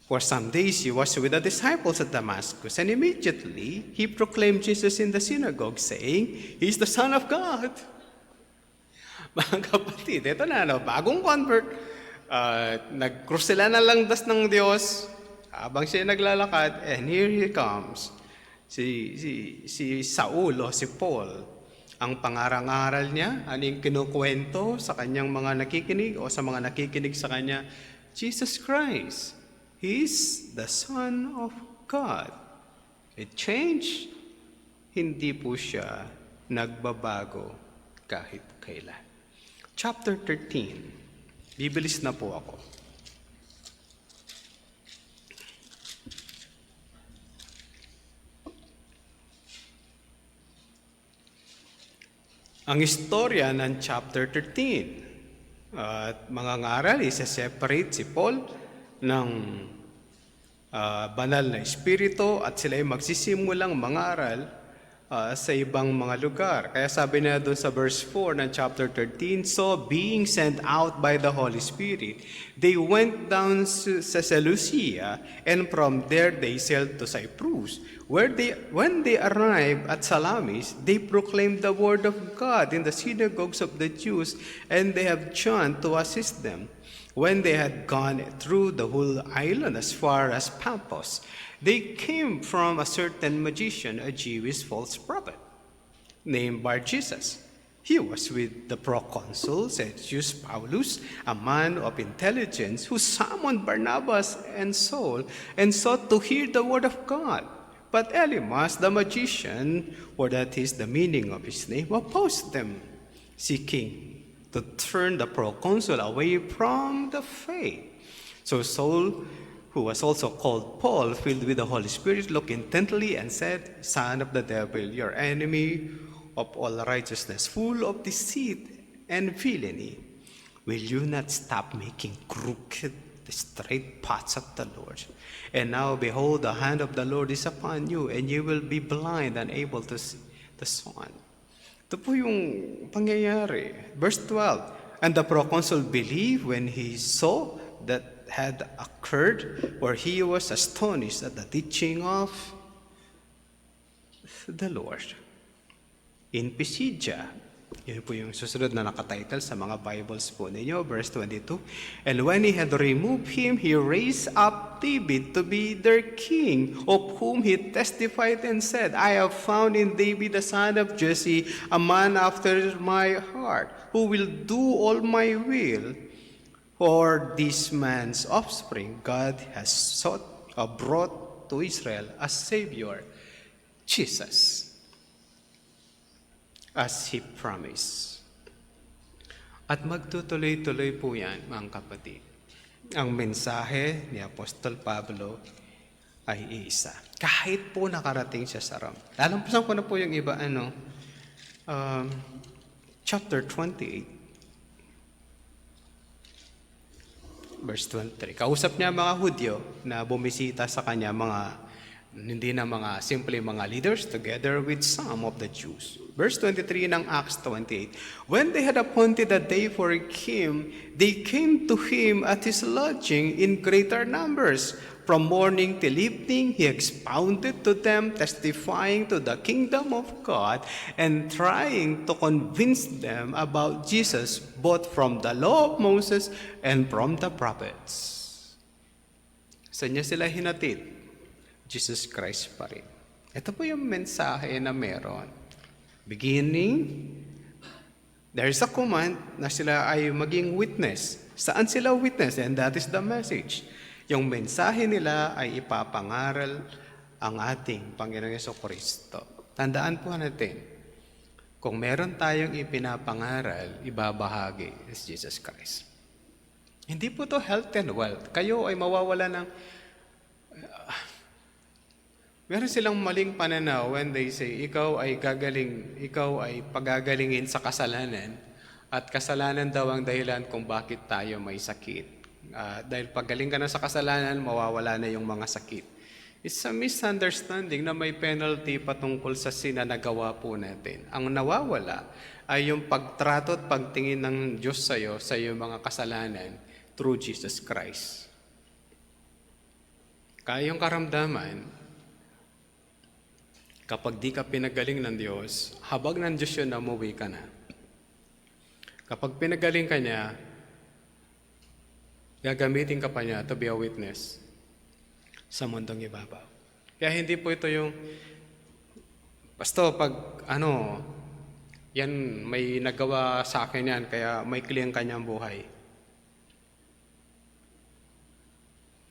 For some days he was with the disciples at Damascus, and immediately he proclaimed Jesus in the synagogue, saying, He is the Son of God. Mga kapatid, ito na, bagong convert. Nag-cross sila na langdas ng Diyos habang siya naglalakad, and here he comes. Si Saul o si Paul. Ang pangarang-aral niya, anong kinukwento sa kanyang mga nakikinig o sa mga nakikinig sa kanya, Jesus Christ. He is the Son of God. It changed. Hindi po siya nagbabago kahit kailan. Chapter 13. Bibilis na po ako. Ang istorya ng chapter 13. At mga ngaral, isa-separate si Paul ng banal na espiritu at sila ay magsisimulang mangaral sa ibang mga lugar. Kaya sabi na doon sa verse 4 ng chapter 13, "So being sent out by the Holy Spirit, they went down sa Seleucia, and from there they sailed to Cyprus. When they arrived at Salamis, they proclaimed the word of God in the synagogues of the Jews, and they have John to assist them. When they had gone through the whole island as far as Paphos, they came from a certain magician, a Jewish false prophet, named Bar-Jesus. He was with the proconsul Sergius Paulus, a man of intelligence, who summoned Barnabas and Saul and sought to hear the word of God. But Elymas, the magician, for that is the meaning of his name, opposed them, seeking to turn the proconsul away from the faith. So Saul, who was also called Paul, filled with the Holy Spirit, looked intently and said, "Son of the devil, your enemy of all righteousness, full of deceit and villainy, will you not stop making crooked the straight paths of the Lord? And now, behold, the hand of the Lord is upon you, and you will be blind and unable to see the sun." Ito po yung pangyayari. Verse 12, "And the proconsul believed when he saw that had occurred, for he was astonished at the teaching of the Lord." In Pisidia, yun po yung susunod na nakatitle sa mga Bibles po ninyo, verse 22, "And when he had removed him, he raised up David to be their king, of whom he testified and said, I have found in David the son of Jesse, a man after my heart, who will do all my will. For this man's offspring God has brought to Israel a Savior, Jesus, as He promised." At magtutuloy-tuloy po yan, mga kapatid. Ang mensahe ni Apostol Pablo ay iisa. Kahit po nakarating siya sa Rome. Lalampasan ko na po yung iba, chapter 28. Verse 23. Kausap niya mga Hudyo na bumisita sa kanya, hindi na mga simple mga leaders, together with some of the Jews. Verse 23 ng Acts 28. "When they had appointed a day for him, they came to him at his lodging in greater numbers. From morning till evening, he expounded to them, testifying to the kingdom of God and trying to convince them about Jesus, both from the law of Moses and from the prophets." Saan niya sila hinatid? Jesus Christ pa rin. Ito po yung mensahe na meron. Beginning, there's a command na sila ay maging witness. Saan sila witness? And that is the message. Yung mensahe nila ay ipapangaral ang ating Panginoong Jesucristo. Tandaan po natin, kung meron tayong ipinapangaral, ibabahagi is Jesus Christ. Hindi po to health and wealth. Kayo ay mawawala ng... meron silang maling pananaw when they say, ikaw ay pagagalingin sa kasalanan, at kasalanan daw ang dahilan kung bakit tayo may sakit. Dahil paggaling ka na sa kasalanan, mawawala na yung mga sakit. It's a misunderstanding na may penalty patungkol sa sin na nagawa po natin. Ang nawawala ay yung pagtrato at pagtingin ng Diyos sa iyo mga kasalanan through Jesus Christ. Kaya yung karamdaman, kapag di ka pinagaling ng Diyos, habag ng Diyos yun na umuwi ka na. Kapag pinagaling ka niya, gagamitin ka pa niya to be a witness sa mundong ibabaw. Kaya hindi po ito yung, Pasto, yan, may nagawa sa akin yan, kaya may kliyang kanyang buhay.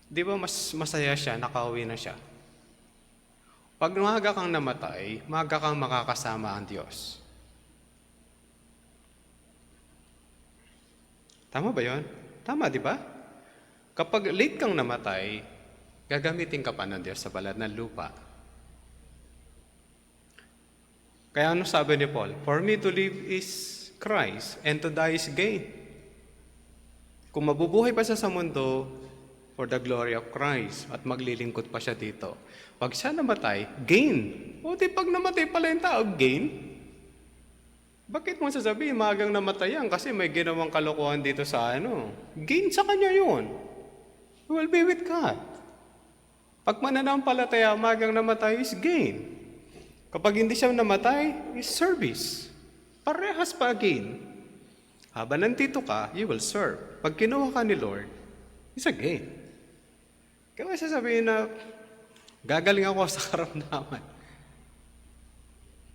Di ba mas masaya siya, nakauwi na siya? Pag maaga kang namatay, maaga kang makakasama ang Diyos. Tama ba yun? Tama, di ba? Kapag late kang namatay, gagamitin ka pa ng Diyos sa balat ng lupa. Kaya ano sabi ni Paul? For me to live is Christ and to die is gain. Kung mabubuhay pa siya sa mundo for the glory of Christ at maglilingkod pa siya dito, pag siya namatay, gain. O di pag namatay pala yung tao, gain. Bakit mo sasabihin, magang namatay yan kasi may ginawang kalokohan dito sa gain sa kanya yun. You will be with God. Pag mananampalataya, magang namatay is gain. Kapag hindi siya namatay, is service. Parehas pa gain. Habang nandito ka, you will serve. Pag kinuha ka ni Lord, is a gain. Kaya sasabihin na, gagaling ako sa karamdaman.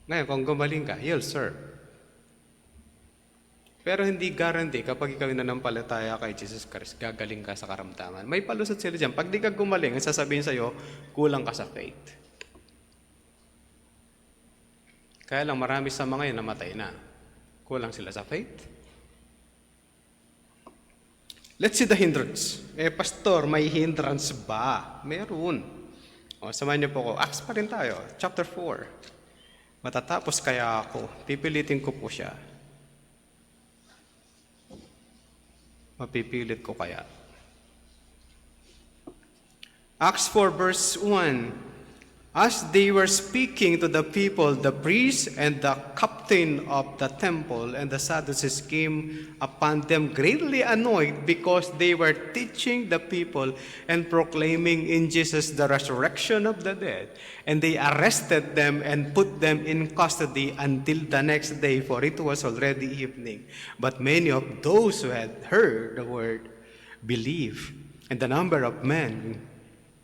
Ngayon, kung gumaling ka, you'll serve. Pero hindi guarantee kapag ikaw nanampalataya kay Jesus Christ, gagaling ka sa karamdaman. May palusot sila dyan. Pag di ka gumaling, ang sasabihin sa'yo, kulang ka sa faith. Kaya lang marami sa mga yun namatay na. Kulang sila sa faith. Let's see the hindrance. Pastor, may hindrance ba? Meron. Samahan niyo po ko. Acts pa rin tayo. Chapter 4. Matatapos kaya ako. Pipilitin ko po siya. Mapipilit ko kaya. Acts 4 verse 1. As they were speaking to the people, the priests and the captain of the temple and the Sadducees came upon them greatly annoyed because they were teaching the people and proclaiming in Jesus the resurrection of the dead. And they arrested them and put them in custody until the next day, for it was already evening. But many of those who had heard the word believed, and the number of men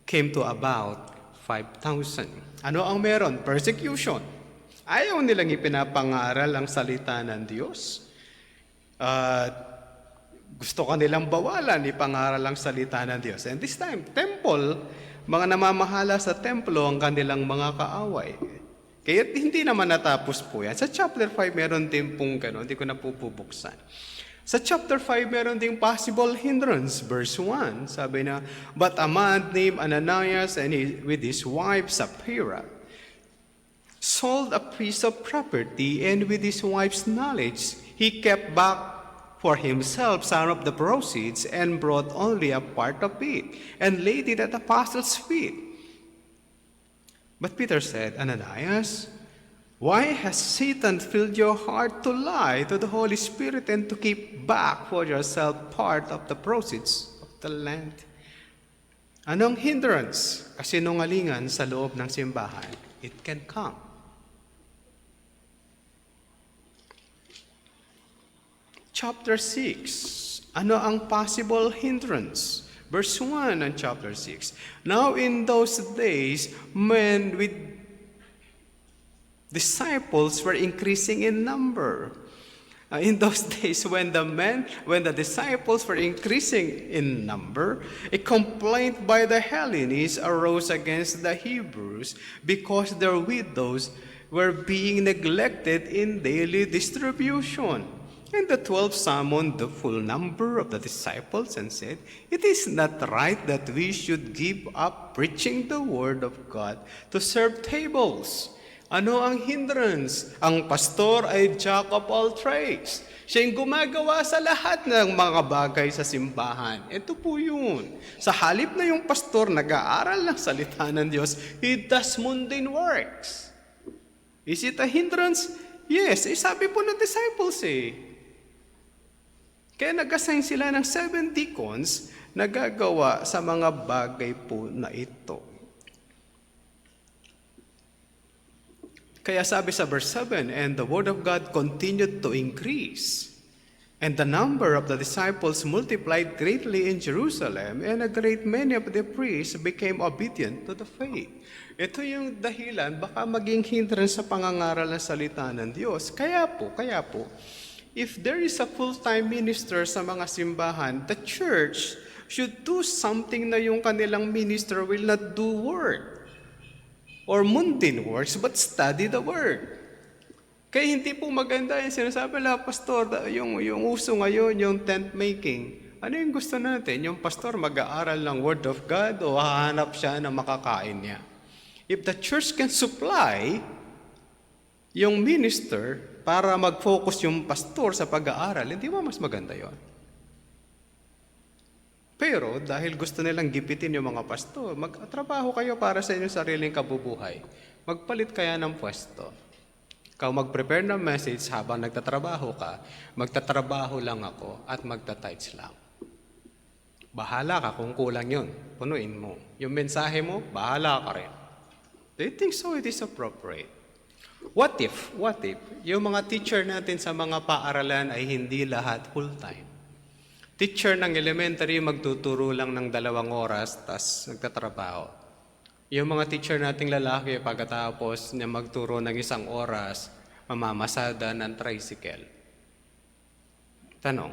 came to about 5,000. Ano ang meron? Persecution. Ayaw nilang ipinapangaral ang salita ng Diyos. Gusto kanilang bawalan ipangaral ang salita ng Diyos. And this time, temple, mga namamahala sa templo ang kanilang mga kaaway. Kaya hindi naman natapos po yan. Sa chapter 5, meron din pong gano'n. Hindi ko na pupubuksan. Sa chapter 5, meron ding possible hindrance. Verse 1, sabi na, but a man named Ananias and with his wife Sapphira sold a piece of property, and with his wife's knowledge, he kept back for himself some of the proceeds and brought only a part of it and laid it at the apostles' feet. But Peter said, Ananias, why has Satan filled your heart to lie to the Holy Spirit and to keep back for yourself part of the proceeds of the land? Anong hindrance? Kasinungalingan sa loob ng simbahan. It can come. Chapter 6. Ano ang possible hindrance? Verse 1 in chapter 6. Now in those days, men with disciples were increasing in number. In those days, when the disciples were increasing in number, a complaint by the Hellenes arose against the Hebrews because their widows were being neglected in daily distribution. And the 12 summoned the full number of the disciples and said, it is not right that we should give up preaching the word of God to serve tables. Ano ang hindrance? Ang pastor ay jack of all trades. Siya yung gumagawa sa lahat ng mga bagay sa simbahan. Ito po yun. Sa halip na yung pastor nag-aaral ng salita ng Diyos, he does mundane works. Is it a hindrance? Yes. Sabi po ng disciples Kaya nag-assign sila ng 7 deacons na gagawa sa mga bagay po na ito. Kaya sabi sa verse 7, and the word of God continued to increase, and the number of the disciples multiplied greatly in Jerusalem, and a great many of the priests became obedient to the faith. Ito yung dahilan, baka maging hindrance sa pangangaral ng salita ng Diyos. Kaya po, if there is a full-time minister sa mga simbahan, the church should do something na yung kanilang minister will not do word or mundane works, but study the word. Kaya hindi po maganda yung sinasabi pastor, yung uso ngayon, yung tent making. Ano yung gusto natin? Yung pastor mag-aaral ng Word of God o hahanap siya na makakain niya? If the church can supply yung minister para mag-focus yung pastor sa pag-aaral, hindi ba mas maganda yon? Pero dahil gusto nilang gipitin yung mga pastor, magtrabaho kayo para sa inyong sariling kabubuhay. Magpalit kaya ng pwesto. Ikaw mag-prepare ng message habang nagtatrabaho ka, magtatrabaho lang ako at magta-tithes lang. Bahala ka kung kulang yun, punuin mo. Yung mensahe mo, bahala ka rin. Do you think so it is appropriate? What if, yung mga teacher natin sa mga paaralan ay hindi lahat full-time? Teacher ng elementary, magtuturo lang ng 2 oras, tas nagtatrabaho. Yung mga teacher nating lalaki, pagkatapos niya magturo ng 1 oras, mamamasada ng tricycle. Tanong,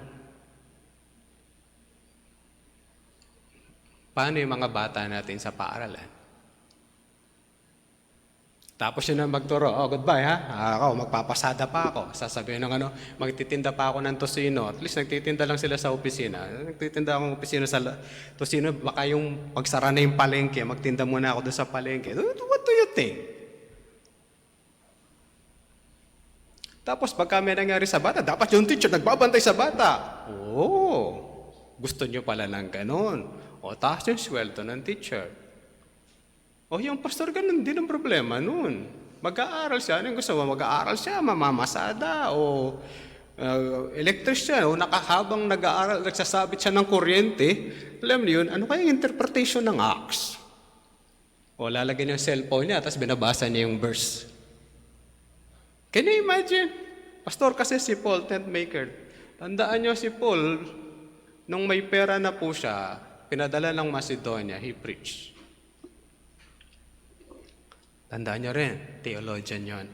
paano yung mga bata natin sa paaralan? Tapos yun na magturo, goodbye ha, ako, magpapasada pa ako. Sasabihin ng magtitinda pa ako ng tosino. At least nagtitinda lang sila sa opisina. Nagtitinda akong opisina sa tosino, baka yung pagsara na yung palengke, magtinda muna ako doon sa palengke. What do you think? Tapos pagka may nangyari sa bata, dapat yung teacher nagbabantay sa bata. Gusto nyo pala ng ganon. Taas yung sweldo ng teacher. Yung pastor, ganun din ang problema nun. Mag-aaral siya. Anong gusto mo? Mag-aaral siya, mamamasada, o electrician, o habang nag-aaral, nagsasabit siya ng kuryente. Alam niyo yun, ano kaya yung interpretation ng Acts? Lalagyan niya yung cellphone niya, tapos binabasa niya yung verse. Can you imagine? Pastor kasi si Paul, tent maker. Tandaan niyo si Paul, nung may pera na po siya, pinadala ng Macedonia, he preached. Tandaan niyo rin, theologian yon.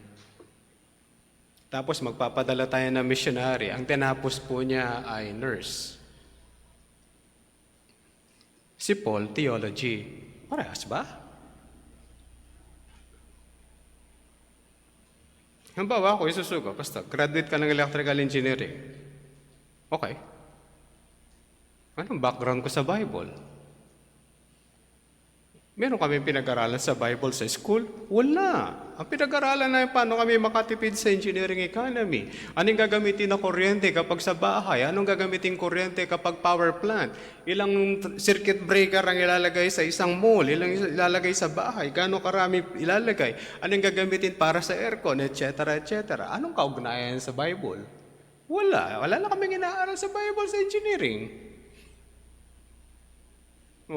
Tapos magpapadala tayo ng missionary. Ang tinapos po niya ay nurse. Si Paul, theology. Parehas ba? Halimbawa ako, isusugo, basta graduate ka ng electrical engineering. Okay. Anong background ko sa Bible? Meron kami pinag-aralan sa Bible sa school? Wala. Ang pinag-aralan na paano kami makatipid sa engineering economy. Anong gagamitin na kuryente kapag sa bahay? Anong gagamitin kuryente kapag power plant? Ilang circuit breaker ang ilalagay sa isang mall? Ilang ilalagay sa bahay? Gano'ng karami ilalagay? Anong gagamitin para sa aircon? Etc. etc. Anong kaugnayan sa Bible? Wala. Wala na kaming inaaral sa Bible sa engineering.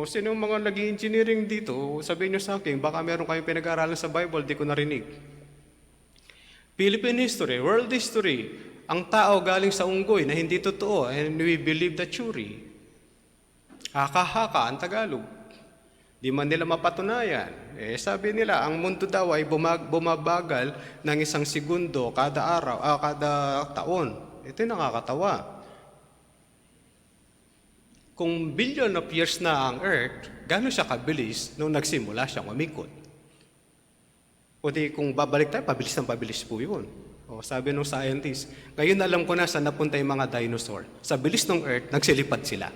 Sino mga nag-engineering dito? Sabihin nyo sa akin, baka meron kayong pinag-aaralan sa Bible, di ko narinig. Philippine history, world history, ang tao galing sa unggoy na hindi totoo, and we believe the theory. Haka-haka ang Tagalog. Di man nila mapatunayan. Sabi nila, ang mundo daw ay bumabagal ng 1 segundo kada araw, kada taon. Ito nakakatawa. Kung billion of years na ang Earth, gano'n siya kabilis nung nagsimula siyang umikot? O di kung babalik tayo, pabilis po yun. Sabi ng scientist, ngayon alam ko na saan napunta yung mga dinosaur. Sa bilis ng Earth, nagsilipad sila.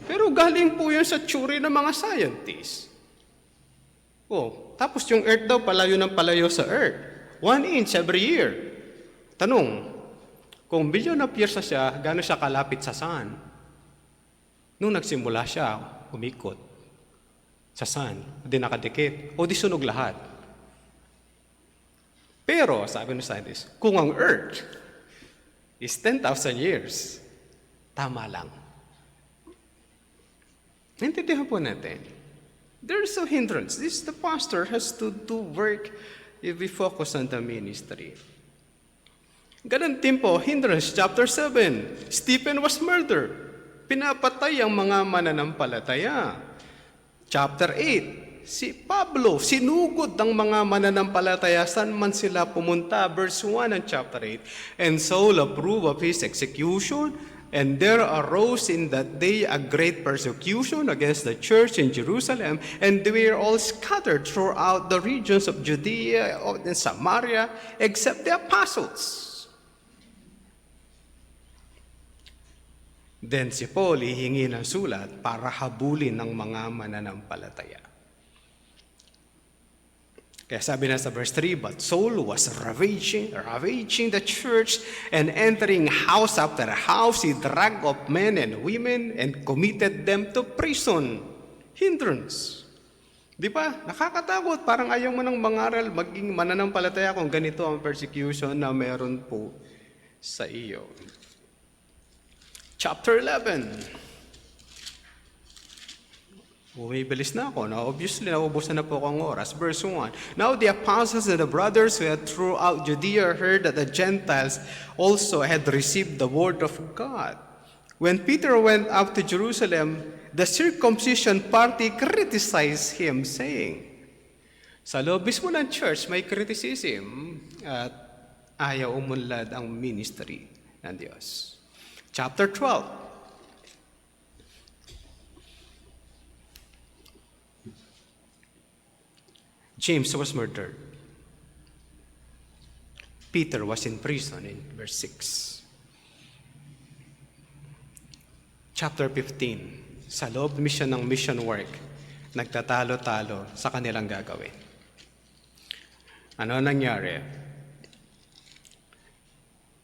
Pero galing po yun sa theory ng mga scientists. Tapos yung Earth daw, palayo ng palayo sa Earth. 1 inch every year. Tanong, kung billion of years na siya, gano'n siya kalapit sa sun? Nung nagsimula siya, umikot sa sun, di nakadikit, o di sunog lahat. Pero, sabi ng scientist, kung ang Earth is 10,000 years, tama lang. Naintindihan po natin. There's a hindrance. The pastor has to do work if we focus on the ministry. Ganun din po, hindrance, chapter 7. Stephen was murdered. Pinapatay ang mga mananampalataya. Chapter 8. Si Pablo, sinugod ng mga mananampalataya saan man sila pumunta. Verse 1 ng chapter 8. And Saul approved of his execution, and there arose in that day a great persecution against the church in Jerusalem, and they were all scattered throughout the regions of Judea and Samaria, except the apostles. Then si Paul hihingi ng sulat para habulin ng mga mananampalataya. Kaya sabi na sa verse 3, but Saul was ravaging the church and entering house after house, he dragged up men and women and committed them to prison. Hindrance. Di ba? Nakakatakot. Parang ayaw mo nang mangaral, maging mananampalataya kung ganito ang persecution na meron po sa iyo. Chapter 11. Bumibilis na ako. Now, obviously, naubusan na po akong oras. Verse 1. Now the apostles and the brothers who had throughout Judea heard that the Gentiles also had received the word of God. When Peter went up to Jerusalem, the circumcision party criticized him, saying, sa loob mismo ng church, may criticism at ayaw umunlad ang ministry ng Diyos. Chapter 12. James was murdered. Peter was in prison in verse 6. Chapter 15. Sa loob mission ng mission work, nagtatalo-talo sa kanilang gagawin. Ano nangyari?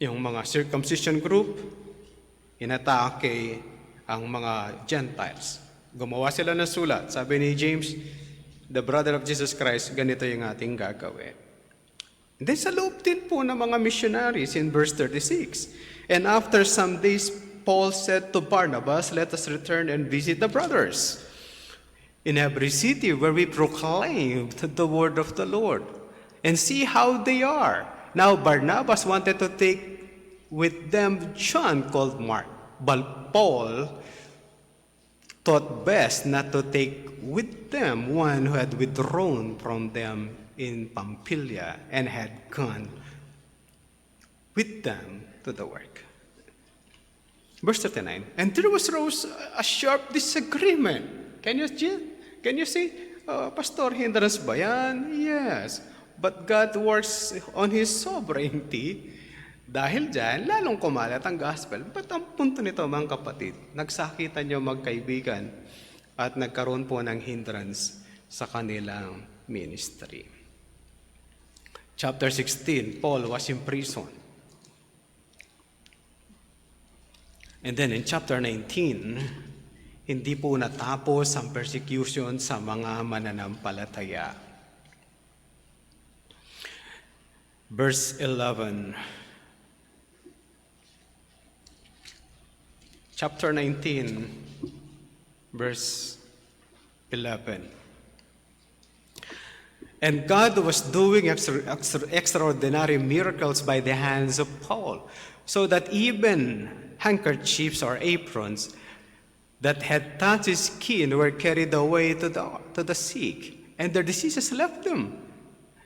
Yung mga circumcision group, inatake ang mga Gentiles. Gumawa sila ng sulat. Sabi ni James, the brother of Jesus Christ, ganito yung ating gagawin. And then sa loob din po ng mga missionaries in verse 36. And after some days, Paul said to Barnabas, let us return and visit the brothers in every city where we proclaimed the word of the Lord and see how they are. Now Barnabas wanted to take with them John called Mark, but Paul thought best not to take with them one who had withdrawn from them in Pamphylia and had gone with them to the work. Verse 39, and there was rose a sharp disagreement. Can you see? Pastor, hindrance ba yan? Yes. But God works on His sovereignty. Dahil dyan, lalong kumalat ang gospel. But ang punto nito, mga kapatid, nagsakitan niyo magkaibigan at nagkaroon po ng hindrance sa kanilang ministry. Chapter 16, Paul was in prison. And then in chapter 19, hindi po natapos ang persecution sa mga mananampalataya. Verse 11. Chapter 19, verse 11. And God was doing extraordinary miracles by the hands of Paul, so that even handkerchiefs or aprons that had touched his skin were carried away to the sick, and their diseases left them.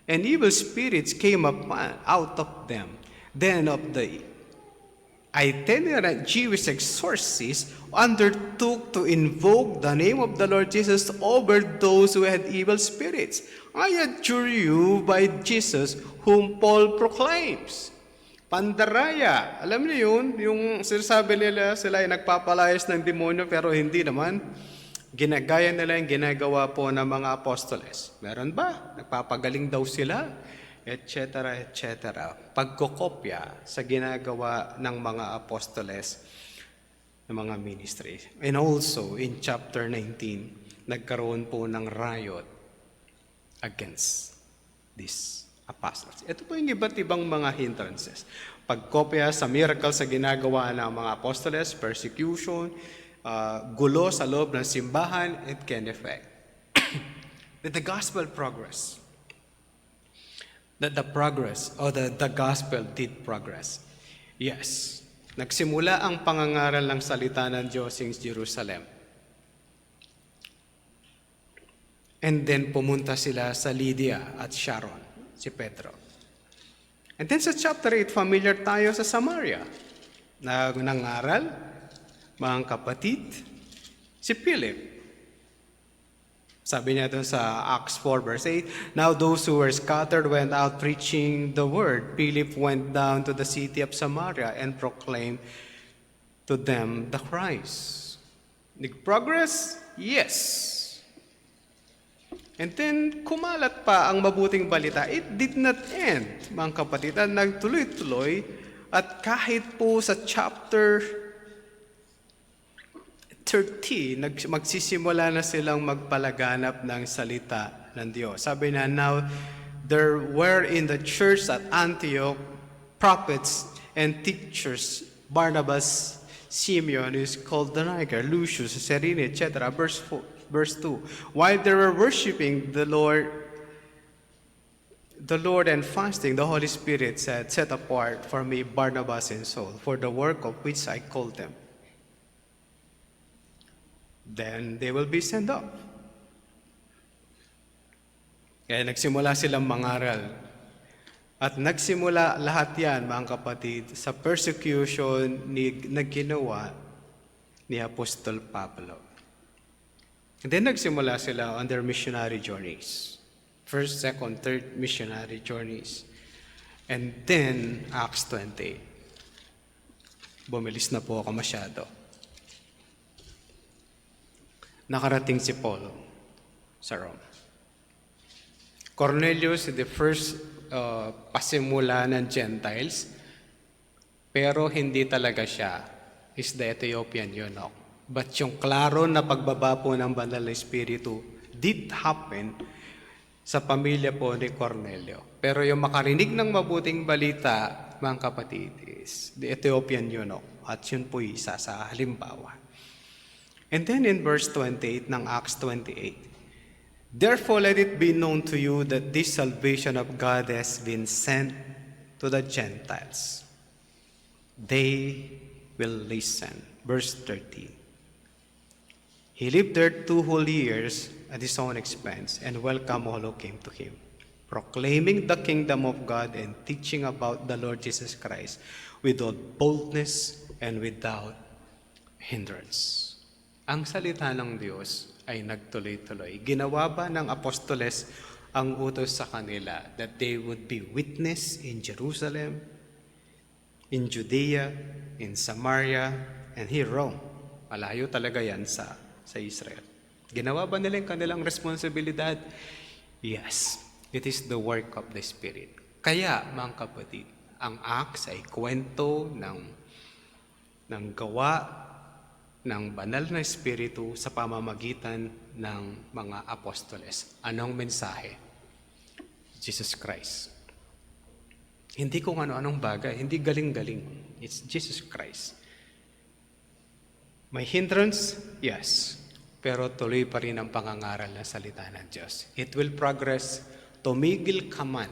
And evil spirits came up out of them. Then of the itinerant Jewish exorcists undertook to invoke the name of the Lord Jesus over those who had evil spirits. I adjure you by Jesus whom Paul proclaims. Pandaraya. Alam niyo yun, yung sinasabi nila sila ay nagpapalayas ng demonyo pero hindi naman. Ginagaya nila yung ginagawa po ng mga apostoles. Meron ba? Nagpapagaling daw sila? Etc. Pagkokopya sa ginagawa ng mga apostoles ng mga ministry. And also, in chapter 19, nagkaroon po ng riot against these apostles. Ito po yung iba't ibang mga hindrances. Pagkopya sa miracle sa ginagawa ng mga apostoles, persecution, gulo sa loob ng simbahan, it can affect. That the gospel progress. That the progress or the gospel did progress. Yes. Nagsimula ang pangangaral ng salita ng Diyos in Jerusalem. And then pumunta sila sa Lydia at Sharon, si Pedro. And then sa chapter 8, familiar tayo sa Samaria. Nangaral, mga kapatid, si Philip. Sabi niya doon sa Acts 4 verse 8, now those who were scattered went out preaching the word. Philip went down to the city of Samaria and proclaimed to them the Christ. Nag-progress? Yes. And then, kumalat pa ang mabuting balita. It did not end, mga kapatid. At nagtuloy-tuloy. At kahit po sa chapter 30, magsisimula na silang magpalaganap ng salita ng Diyos. Sabi na, now, there were in the church at Antioch prophets and teachers, Barnabas, Simeon, who is called the Niger, Lucius, Cyrene, etc. Verse 2. While they were worshiping the Lord and fasting, the Holy Spirit said, set apart for me Barnabas and Saul for the work of which I called them. Then they will be sent off. Kaya nagsimula silang mangaral. At nagsimula lahat yan, mga kapatid, sa persecution na ginawa ni Apostol Pablo. And then nagsimula sila on their missionary journeys. First, second, third missionary journeys. And then, Acts 28. Bumilis na po ako masyado. Nakarating si Paul sa Rome. Cornelius, the first pasimula ng Gentiles, pero hindi talaga siya is the Ethiopian eunuch. But yung klaro na pagbaba po ng Banal na Espiritu did happen sa pamilya po ni Cornelio. Pero yung makarinig ng mabuting balita, mga kapatid, is the Ethiopian eunuch. At yun po isa sa halimbawa. And then in verse 28 ng Acts 28, therefore let it be known to you that this salvation of God has been sent to the Gentiles. They will listen. Verse 13. He lived there 2 whole years at his own expense and welcomed all who came to him, proclaiming the kingdom of God and teaching about the Lord Jesus Christ with all boldness and without hindrance. Ang salita ng Diyos ay nagtuloy-tuloy. Ginawa ba ng apostoles ang utos sa kanila that they would be witness in Jerusalem, in Judea, in Samaria, and here Rome. Malayo talaga yan sa Israel. Ginawa ba nila yung kanilang responsibilidad? Yes. It is the work of the Spirit. Kaya, mga kapatid, ang Acts ay kwento ng gawa ng banal na Espiritu sa pamamagitan ng mga apostoles. Anong mensahe? Jesus Christ. Hindi kung ano-anong bagay, hindi galing-galing. It's Jesus Christ. May hindrance? Yes. Pero tuloy pa rin ang pangangaral ng salita ng Diyos. It will progress. Tumigil ka man,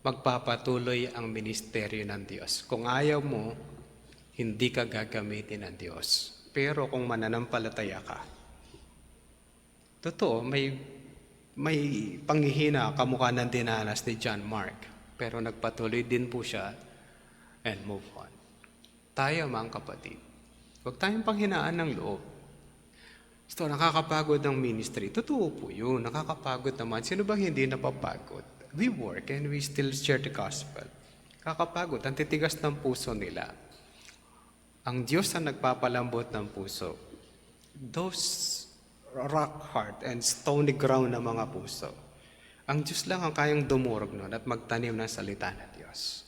magpapatuloy ang ministeryo ng Diyos. Kung ayaw mo, hindi ka gagamitin ng Diyos. Pero kung mananampalataya ka, totoo, may panghihina kamukha ng dinanas ni John Mark. Pero nagpatuloy din po siya and move on. Tayo, mga kapatid, huwag tayong panghinaan ng loob. So, nakakapagod ng ministry. Totoo po yun. Nakakapagod naman. Sino bang hindi napapagod? We work and we still share the gospel. Kakapagod. Ang titigas ng puso nila. Ang Diyos ang nagpapalambot ng puso. Those rock hard and stony ground na mga puso. Ang Diyos lang ang kayang dumurog nun at magtanim ng salita ng Diyos.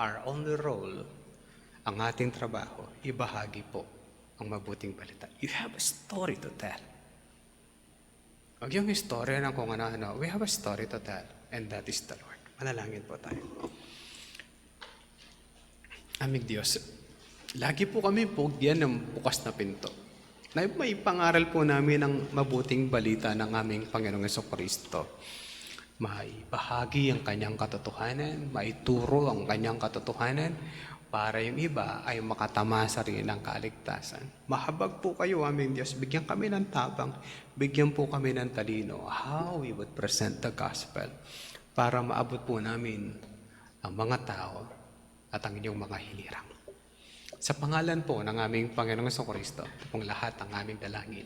Our only role, ang ating trabaho, ibahagi po ang mabuting balita. You have a story to tell. Huwag yung istorya ng kung ano-ano. We have a story to tell, and that is the Lord. Manalangin po tayo. Aming Diyos, lagi po kami pugyan ng bukas na pinto. Na may pangaral po namin ang mabuting balita ng aming Panginoong Jesucristo. Maibahagi ang kanyang katotohanan, maituro ang kanyang katotohanan, para yung iba ay makatamasa rin ng kaligtasan. Mahabag po kayo, aming Diyos. Bigyan kami ng tapang, bigyan po kami ng talino, how we would present the gospel para maabot po namin ang mga tao at ang inyong mga hinirang. Sa pangalan po ng aming Panginoong Jesucristo, ito pong lahat ang aming dalangin.